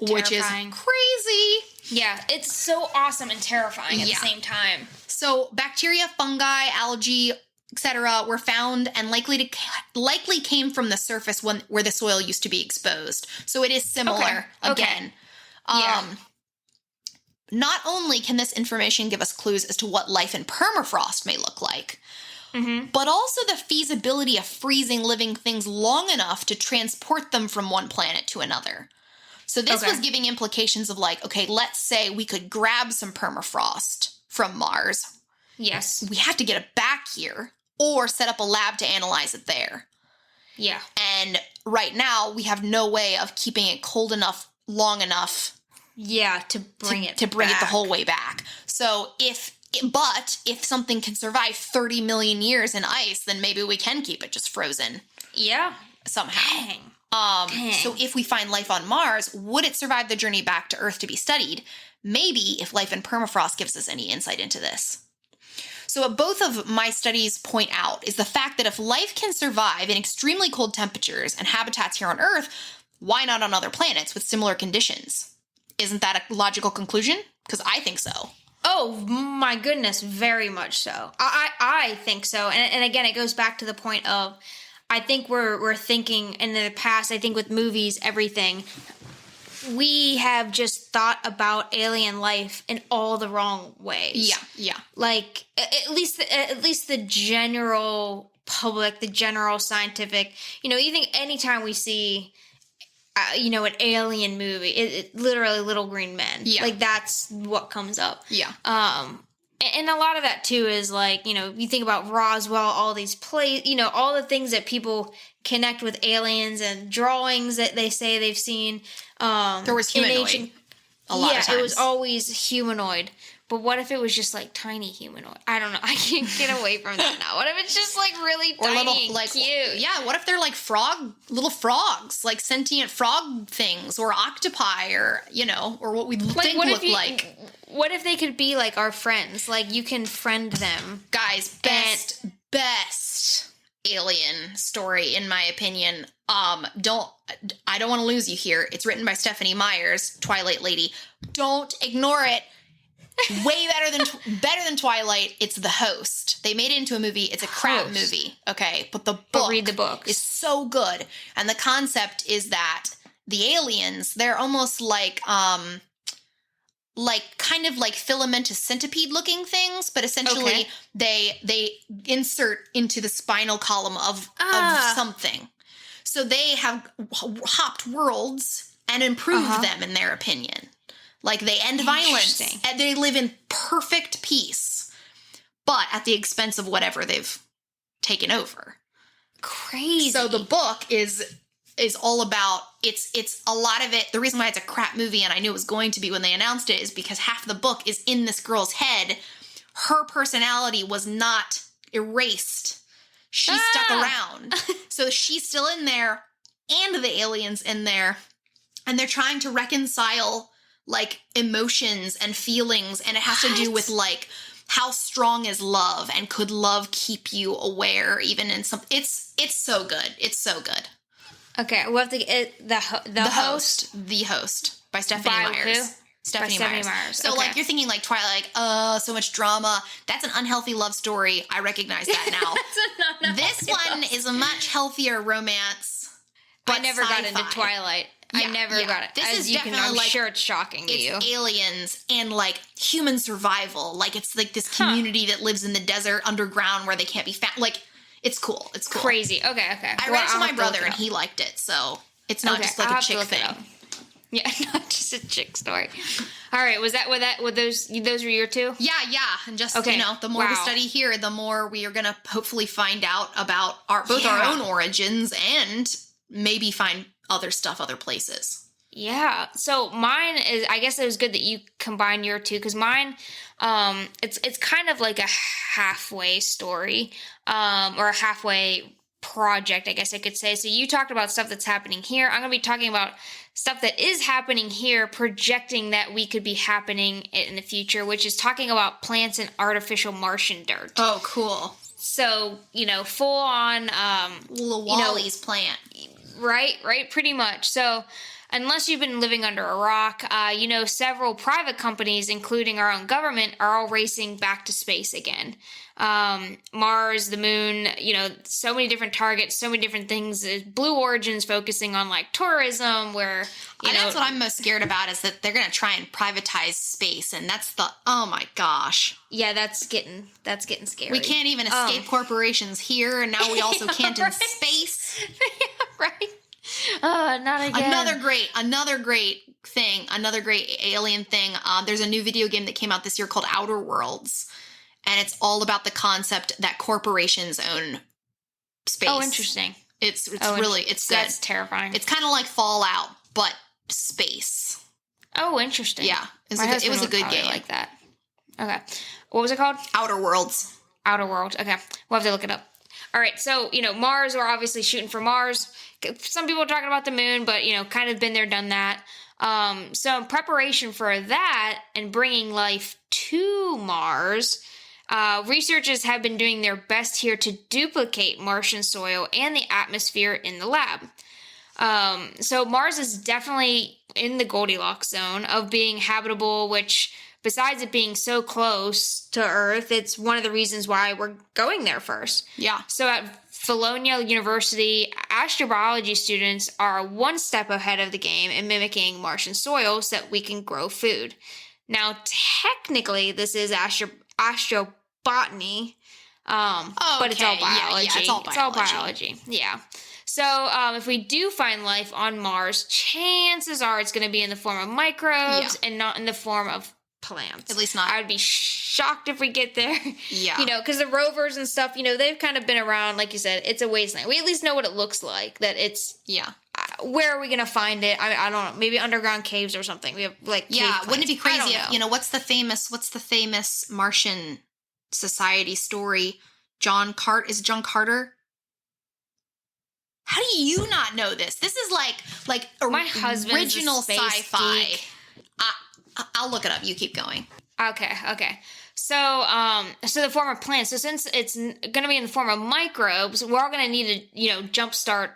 which is crazy. Yeah, it's so awesome and terrifying at the same time. So bacteria, fungi, algae, etc., were found and likely came from the surface where the soil used to be exposed. So it is similar again. Not only can this information give us clues as to what life in permafrost may look like, but also the feasibility of freezing living things long enough to transport them from one planet to another. So this was giving implications of like, okay, let's say we could grab some permafrost from Mars. Yes. We have to get it back here or set up a lab to analyze it there. Yeah. And right now we have no way of keeping it cold enough, long enough. Yeah, to bring it the whole way back. So if something can survive 30 million years in ice, then maybe we can keep it just frozen. Yeah. Somehow. Dang. So if we find life on Mars, would it survive the journey back to Earth to be studied? Maybe if life in permafrost gives us any insight into this. So what both of my studies point out is the fact that if life can survive in extremely cold temperatures and habitats here on Earth, why not on other planets with similar conditions? Isn't that a logical conclusion? Because I think so. Oh, my goodness, very much so. I think so. And again, it goes back to the point of, I think we're thinking in the past, I think with movies, everything, we have just thought about alien life in all the wrong ways. Yeah. Like, at least the general public, the general scientific, you think anytime we see, an alien movie, it literally Little Green Men. Yeah. Like, that's what comes up. Yeah. And a lot of that, too, is, like, you think about Roswell, all these all the things that people connect with aliens and drawings that they say they've seen. There was humanoid a lot of times. Yeah, it was always humanoid. But what if it was just, like, tiny humanoid? I don't know. I can't get away from that now. What if it's just, like, really tiny and cute? Yeah, what if they're, like, little frogs, like sentient frog things, or octopi, or, or what we think look like. What if they could be, like, our friends? Like, you can friend them. Guys, best alien story, in my opinion. I don't want to lose you here. It's written by Stephanie Meyers, Twilight Lady. Don't ignore it. Way better than Twilight. It's The Host. They made it into a movie. It's a crap movie, okay? But read the book. Is so good. And the concept is that the aliens, they're almost like kind of like filamentous centipede looking things, but essentially they insert into the spinal column of something. So they have hopped worlds and improved them, in their opinion. Like, they end violence, and they live in perfect peace, but at the expense of whatever they've taken over. Crazy. So the book is all about, it's a lot of it, the reason why it's a crap movie, and I knew it was going to be when they announced it, is because half the book is in this girl's head. Her personality was not erased. She stuck around. So she's still in there, and the alien's in there, and they're trying to reconcile, like, emotions and feelings, and it has to do with, like, how strong is love, and could love keep you aware even in some... It's so good. It's so good. Okay, we'll have to get The Host by Stephanie Meyers. Who? Stephanie Meyers. So, okay. like, you're thinking, like, Twilight, like, so much drama. That's an unhealthy love story. I recognize that now. This one is a much healthier romance. I never got into Twilight. Yeah, I never got it. This is definitely, I'm sure it's shocking to you. It's aliens and, like, human survival. Like, it's, like, this community that lives in the desert underground where they can't be found. Like, it's cool. It's cool. Crazy. Okay. I read it to my brother, and he liked it, so it's not just, like, a chick thing. Yeah, not just a chick story. All right, were those were your two? Yeah, and just, the more we study here, the more we are going to hopefully find out about both our own origins and maybe find other stuff other places. Yeah. So mine is, I guess it was good that you combined your two, because mine, it's kind of like a halfway story, or a halfway project, I guess I could say. So you talked about stuff that's happening here. I'm going to be talking about stuff that is happening here, projecting that we could be happening in the future, which is talking about plants and artificial Martian dirt. Oh, cool. So, full on, Little Wally's plant. Right, pretty much. So, unless you've been living under a rock, several private companies, including our own government, are all racing back to space again. Mars, the moon, so many different targets, so many different things. Blue Origin's focusing on like tourism, where that's what I'm most scared about, is that they're going to try and privatize space, and that's oh my gosh. Yeah, that's getting scary. We can't even escape corporations here, and now we also can't in space. Yeah, right. Not again. Another great alien thing. There's a new video game that came out this year called Outer Worlds. And it's all about the concept that corporations own space. Oh, interesting. It's good. That's terrifying. It's kind of like Fallout, but space. Oh, interesting. Yeah. It was a good game. Like that. Okay. What was it called? Outer Worlds. Outer Worlds. Okay. We'll have to look it up. All right. So, Mars, we're obviously shooting for Mars. Some people are talking about the moon, but, kind of been there, done that. So in preparation for that and bringing life to Mars, researchers have been doing their best here to duplicate Martian soil and the atmosphere in the lab. So Mars is definitely in the Goldilocks zone of being habitable, which, besides it being so close to Earth, it's one of the reasons why we're going there first. Yeah. So at Bologna University, astrobiology students are one step ahead of the game in mimicking Martian soil so that we can grow food. Now, technically, this is astrobotany, but it's all biology. Yeah, it's all biology. Yeah. So if we do find life on Mars, chances are it's going to be in the form of microbes and not in the form of plants. At least not. I would be shocked if we get there. Yeah. Because the rovers and stuff, they've kind of been around, like you said, it's a wasteland. We at least know what it looks like, that it's... Yeah. Where are we going to find it? I don't know. Maybe underground caves or something. We have, like, cave plants. Wouldn't it be crazy if, what's the famous Martian society story? Is it John Carter? How do you not know this? This is like my husband's original a space sci-fi. Geek. I'll look it up. You keep going. Okay. So the form of plants. So since it's going to be in the form of microbes, we're all going to need to, jumpstart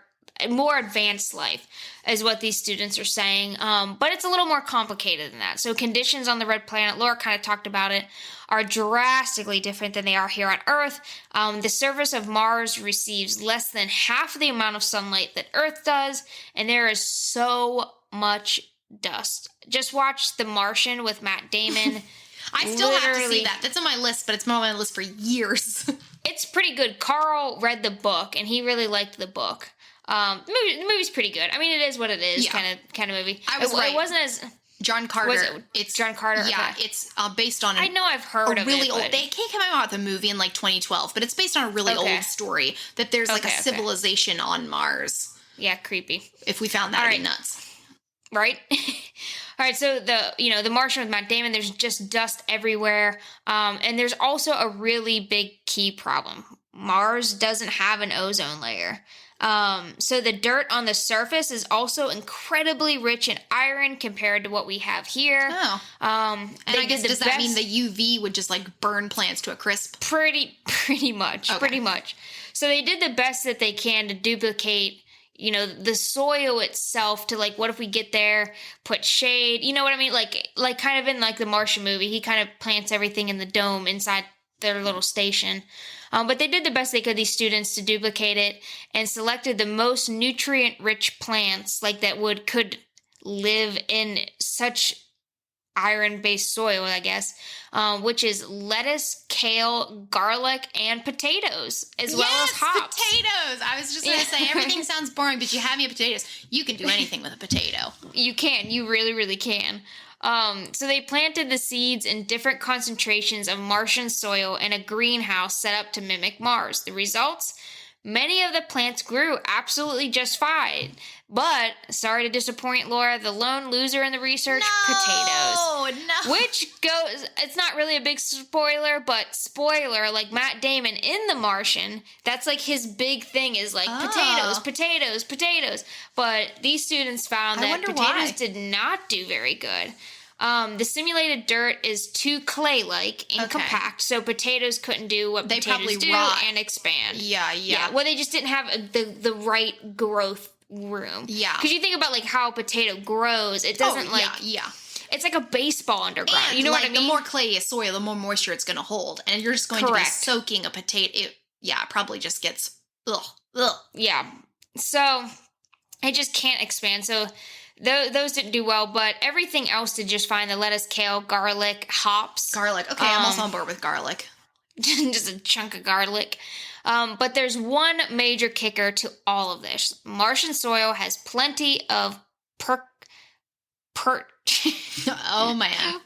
more advanced life, is what these students are saying. But it's a little more complicated than that. So conditions on the red planet, Laura kind of talked about it, are drastically different than they are here on Earth. The surface of Mars receives less than half the amount of sunlight that Earth does, and there is so much dust. Just watch The Martian with Matt Damon. I still have to see that. That's on my list, but it's been on my list for years. It's pretty good. Carl read the book, and he really liked the book. The movie's pretty good. I mean, it is what it is, kind of movie. I was right. It wasn't as... John Carter. It's John Carter. Yeah, okay. It's based on. I know I've heard of really it. Old. They came out with a movie in 2012, but it's based on a really old story that there's a civilization on Mars. Yeah, creepy. If we found that, it'd be nuts. Right. All right. So the Martian with Matt Damon. There's just dust everywhere, and there's also a really big key problem. Mars doesn't have an ozone layer. So the dirt on the surface is also incredibly rich in iron compared to what we have here. Oh. And I guess, does that mean the UV would just burn plants to a crisp? Pretty much. Okay. Pretty much. So they did the best that they can to duplicate, the soil itself to what if we get there, put shade, you know what I mean? Like kind of in the Martian movie, he kind of plants everything in the dome inside their little station. But they did the best they could, these students, to duplicate it, and selected the most nutrient-rich plants that could live in such iron-based soil, I guess, which is lettuce, kale, garlic, and potatoes, as well as hops. Potatoes! I was just going to say, everything sounds boring, but you have me at potatoes. You can do anything with a potato. You can. You really, really can. So they planted the seeds in different concentrations of Martian soil in a greenhouse set up to mimic Mars. The results? Many of the plants grew absolutely just fine. But, sorry to disappoint, Laura, the lone loser in the research, potatoes. No! Which it's not really a big spoiler, but spoiler, Matt Damon in The Martian, that's his big thing is potatoes. But these students found that potatoes did not do very good. The simulated dirt is too clay-like and compact, so potatoes couldn't do what potatoes do and expand. Yeah. Well, they just didn't have the right growth room. Yeah. Because you think about, like, how a potato grows. It doesn't, yeah. It's like a baseball underground. And, you know what I mean? The more clayey soil, the more moisture it's going to hold. And you're just going to be soaking a potato. It probably just gets, ugh. Yeah. So it just can't expand. So those didn't do well, but everything else did just fine. The lettuce, kale, garlic, hops. Garlic. Okay, I'm also on board with garlic. Just a chunk of garlic. But there's one major kicker to all of this. Martian soil has plenty of oh man,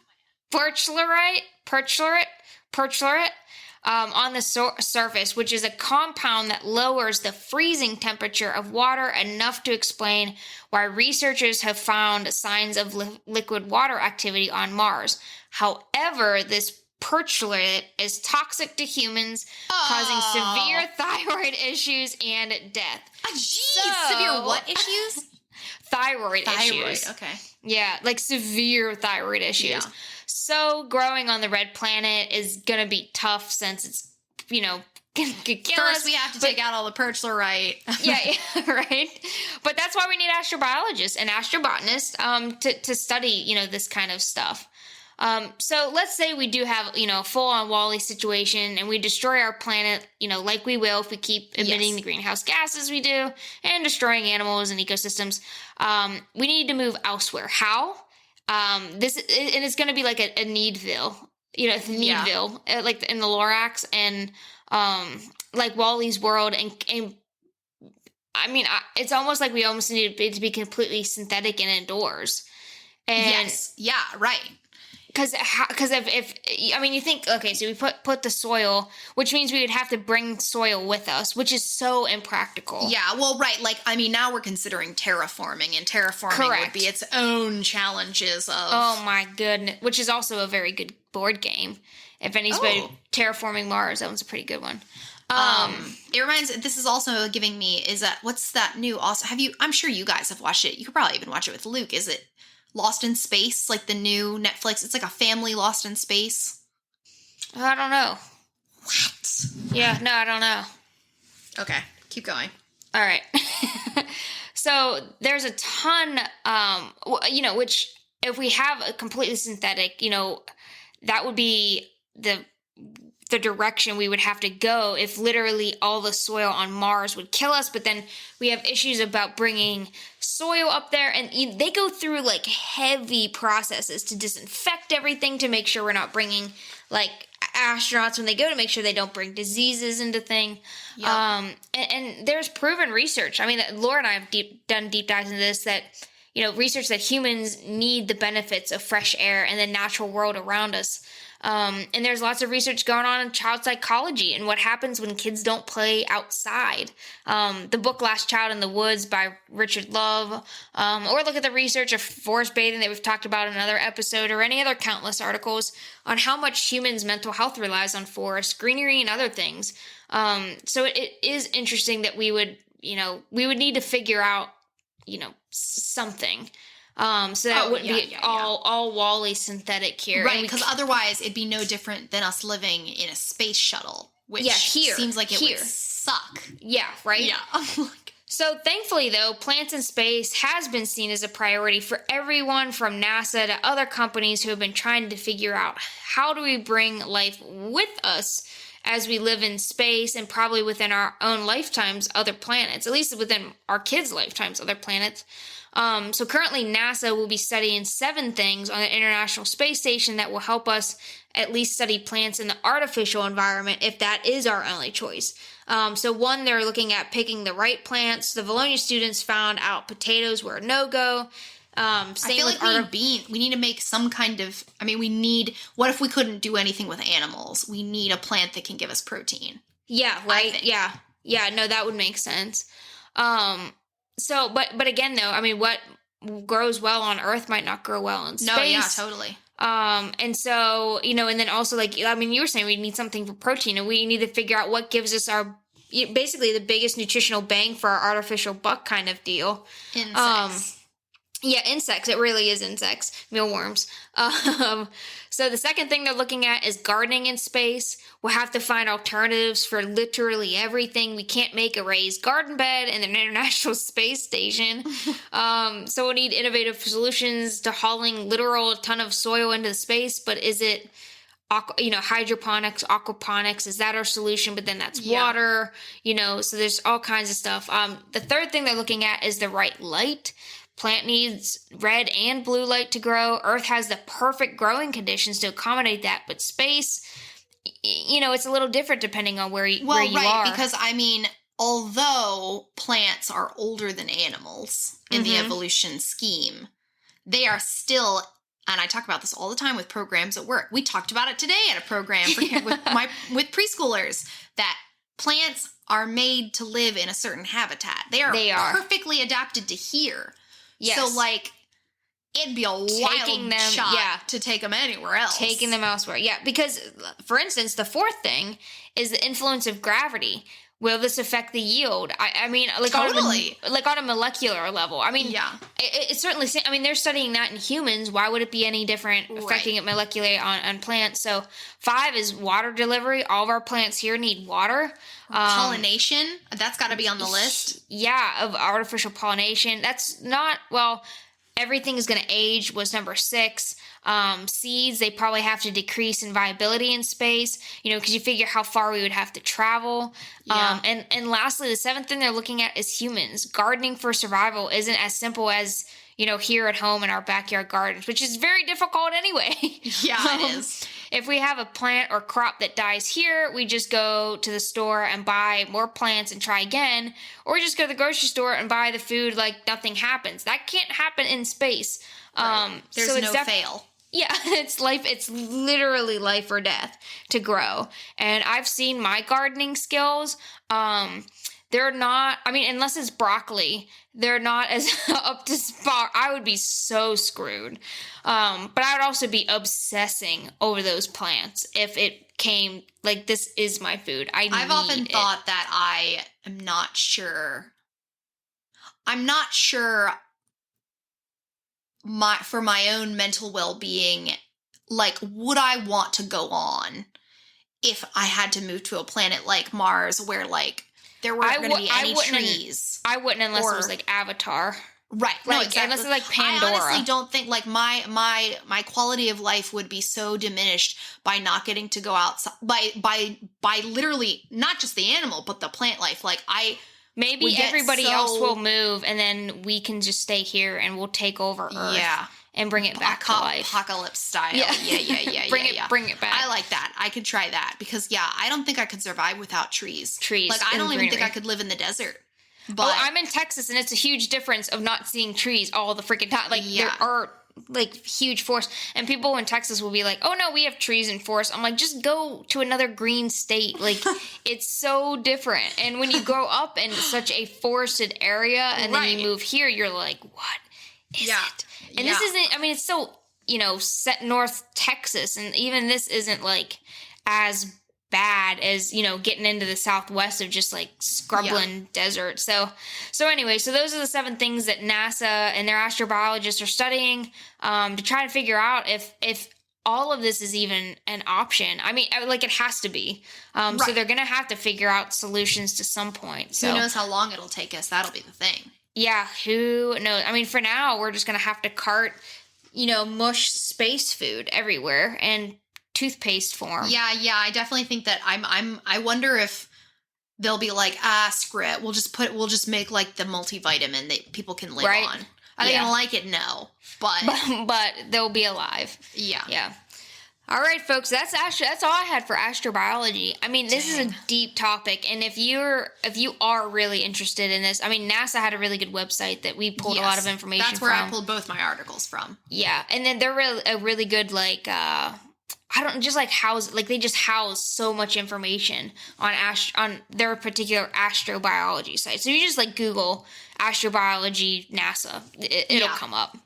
perchlorate on the surface, which is a compound that lowers the freezing temperature of water enough to explain why researchers have found signs of liquid water activity on Mars. However, this perchlorate is toxic to humans, causing severe thyroid issues and death. Severe what issues? Thyroid issues. Okay. Yeah, like severe thyroid issues. Yeah. So growing on the red planet is going to be tough since it's, First, we have to take out all the perchlorate. yeah, right. But that's why we need astrobiologists and astrobotanists to study, this kind of stuff. So let's say we do have, a full-on Wall-E situation and we destroy our planet, like we will if we keep emitting the greenhouse gases we do and destroying animals and ecosystems. We need to move elsewhere. How? And it's going to be like a Needville, Needville, like in the Lorax and, like Wall-E's world. And I mean, it's almost like we almost need it to be completely synthetic and indoors. And yes. Yeah, right. Because if you think, okay, so we put the soil, which means we would have to bring soil with us, which is so impractical. Yeah, well, right. Now we're considering terraforming, and terraforming would be its own challenges of... Oh, my goodness. Which is also a very good board game. If anybody... Terraforming Mars, that one's a pretty good one. It reminds... This is also giving me... What's that new... Also, I'm sure you guys have watched it. You could probably even watch it with Luke. Is it Lost in Space, like the new Netflix? It's like a family Lost in Space. I don't know. What? Yeah, no, I don't know. Okay, keep going. All right. So there's a ton, which if we have a completely synthetic, that would be the direction we would have to go if literally all the soil on Mars would kill us. But then we have issues about bringing soil up there, and they go through like heavy processes to disinfect everything to make sure we're not bringing like astronauts when they go, to make sure they don't bring diseases into thing. Yep. And there's proven research. I mean, Laura and I have done deep dives into this, that research that humans need the benefits of fresh air and the natural world around us. And there's lots of research going on in child psychology and what happens when kids don't play outside. The book Last Child in the Woods by Richard Love, or look at the research of forest bathing that we've talked about in another episode, or any other countless articles on how much humans' mental health relies on forests, greenery, and other things. So it is interesting that we would need to figure out, something. So that wouldn't be all Wall-E synthetic here. Right, because otherwise it'd be no different than us living in a space shuttle, which seems like it would suck. Yeah, right? Yeah. So thankfully, though, plants in space has been seen as a priority for everyone from NASA to other companies who have been trying to figure out how do we bring life with us as we live in space, and probably within our own lifetimes, other planets, at least within our kids' lifetimes, other planets. So currently NASA will be studying 7 things on the International Space Station that will help us at least study plants in the artificial environment, if that is our only choice. So 1, they're looking at picking the right plants. The Bologna students found out potatoes were a no-go. I feel like we need to make some kind of, what if we couldn't do anything with animals? We need a plant that can give us protein. Yeah, right? Yeah, no, that would make sense. So, but again, though, what grows well on Earth might not grow well in space. No, yeah, totally. And so, and then also, you were saying we need something for protein, and we need to figure out what gives us basically the biggest nutritional bang for our artificial buck kind of deal. Insects. Yeah, insects. It really is insects, mealworms. So the second thing they're looking at is gardening in space. We'll have to find alternatives for literally everything. We can't make a raised garden bed in the International Space Station. So we'll need innovative solutions to hauling literal ton of soil into space. But is it, hydroponics, aquaponics, is that our solution? But then that's water, so there's all kinds of stuff. The third thing they're looking at is the right light. Plant needs red and blue light to grow. Earth has the perfect growing conditions to accommodate that, but space, it's a little different depending on where you are. Because although plants are older than animals in the evolution scheme, they are still, and I talk about this all the time with programs at work. We talked about it today at a program with preschoolers, that plants are made to live in a certain habitat. They are perfectly adapted to here. Yes. So, it'd be a wild shot to take them anywhere else. Taking them elsewhere, yeah. Because, for instance, the fourth thing is the influence of gravity. Will this affect the yield? I mean, totally. On a molecular level. I mean, it certainly. I mean, they're studying that in humans. Why would it be any different affecting it molecularly on plants? So 5 is water delivery. All of our plants here need water. Pollination. That's got to be on the list. Yeah, of artificial pollination. That's not everything is going to age was number 6. Seeds, they probably have to decrease in viability in space, because you figure how far we would have to travel. Yeah. And lastly, the 7th thing they're looking at is humans. Gardening for survival isn't as simple as, here at home in our backyard gardens, which is very difficult anyway. Yeah, it is. If we have a plant or crop that dies here, we just go to the store and buy more plants and try again, or just go to the grocery store and buy the food like nothing happens. That can't happen in space. Right. There's no fail. Yeah, it's life. It's literally life or death to grow. And I've seen my gardening skills. They're not, unless it's broccoli, they're not as up to par. I would be so screwed. But I would also be obsessing over those plants if it came, this is my food. I've often thought that I am not sure. I'm not sure for my own mental well-being, would I want to go on if I had to move to a planet like Mars where, there weren't going to be any trees. I wouldn't unless it was Avatar. Right. No, exactly. Unless it's Pandora. I honestly don't think my quality of life would be so diminished by not getting to go outside, by literally not just the animal, but the plant life. Maybe everybody else will move and then we can just stay here and we'll take over Earth. Yeah. And bring it back to life. Apocalypse style. Yeah. Bring it back. I like that. I could try that because, I don't think I could survive without trees. I don't even think I could live in the desert. But I'm in Texas and it's a huge difference of not seeing trees all the freaking time. There are huge forests. And people in Texas will be like, oh no, we have trees and forests. I'm like, just go to another green state. It's so different. And when you grow up in such a forested area and then you move here, you're like, what is it? And this isn't, it's still, set North Texas. And even this isn't as bad as, getting into the Southwest of just scrubland desert. So anyway, those are the 7 things that NASA and their astrobiologists are studying to try to figure out if all of this is even an option. It has to be. So they're going to have to figure out solutions to some point. So who knows how long it'll take us? That'll be the thing. Yeah, who knows? For now, we're just going to have to cart, mush space food everywhere and toothpaste form. Yeah, I definitely think that I wonder if they'll be screw it. We'll just make the multivitamin that people can live on. Are they gonna like it? No. But they'll be alive. Yeah. Yeah. All right, folks, that's all I had for astrobiology. This is a deep topic, and if you are really interested in this, NASA had a really good website that we pulled a lot of information from. That's where I pulled both my articles from. Yeah, and then they're a really good they just house so much information on their particular astrobiology site. So you just Google astrobiology NASA, it'll come up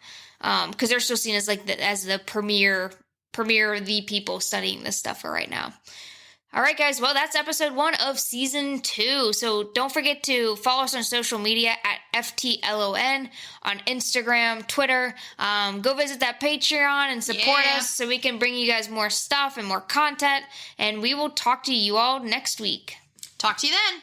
because they're still seen as as the premier the people studying this stuff for right now. All right, guys. Well, that's episode 1 of season 2. So don't forget to follow us on social media at FTLON on Instagram, Twitter. Go visit that Patreon and support us so we can bring you guys more stuff and more content. And we will talk to you all next week. Talk to you then.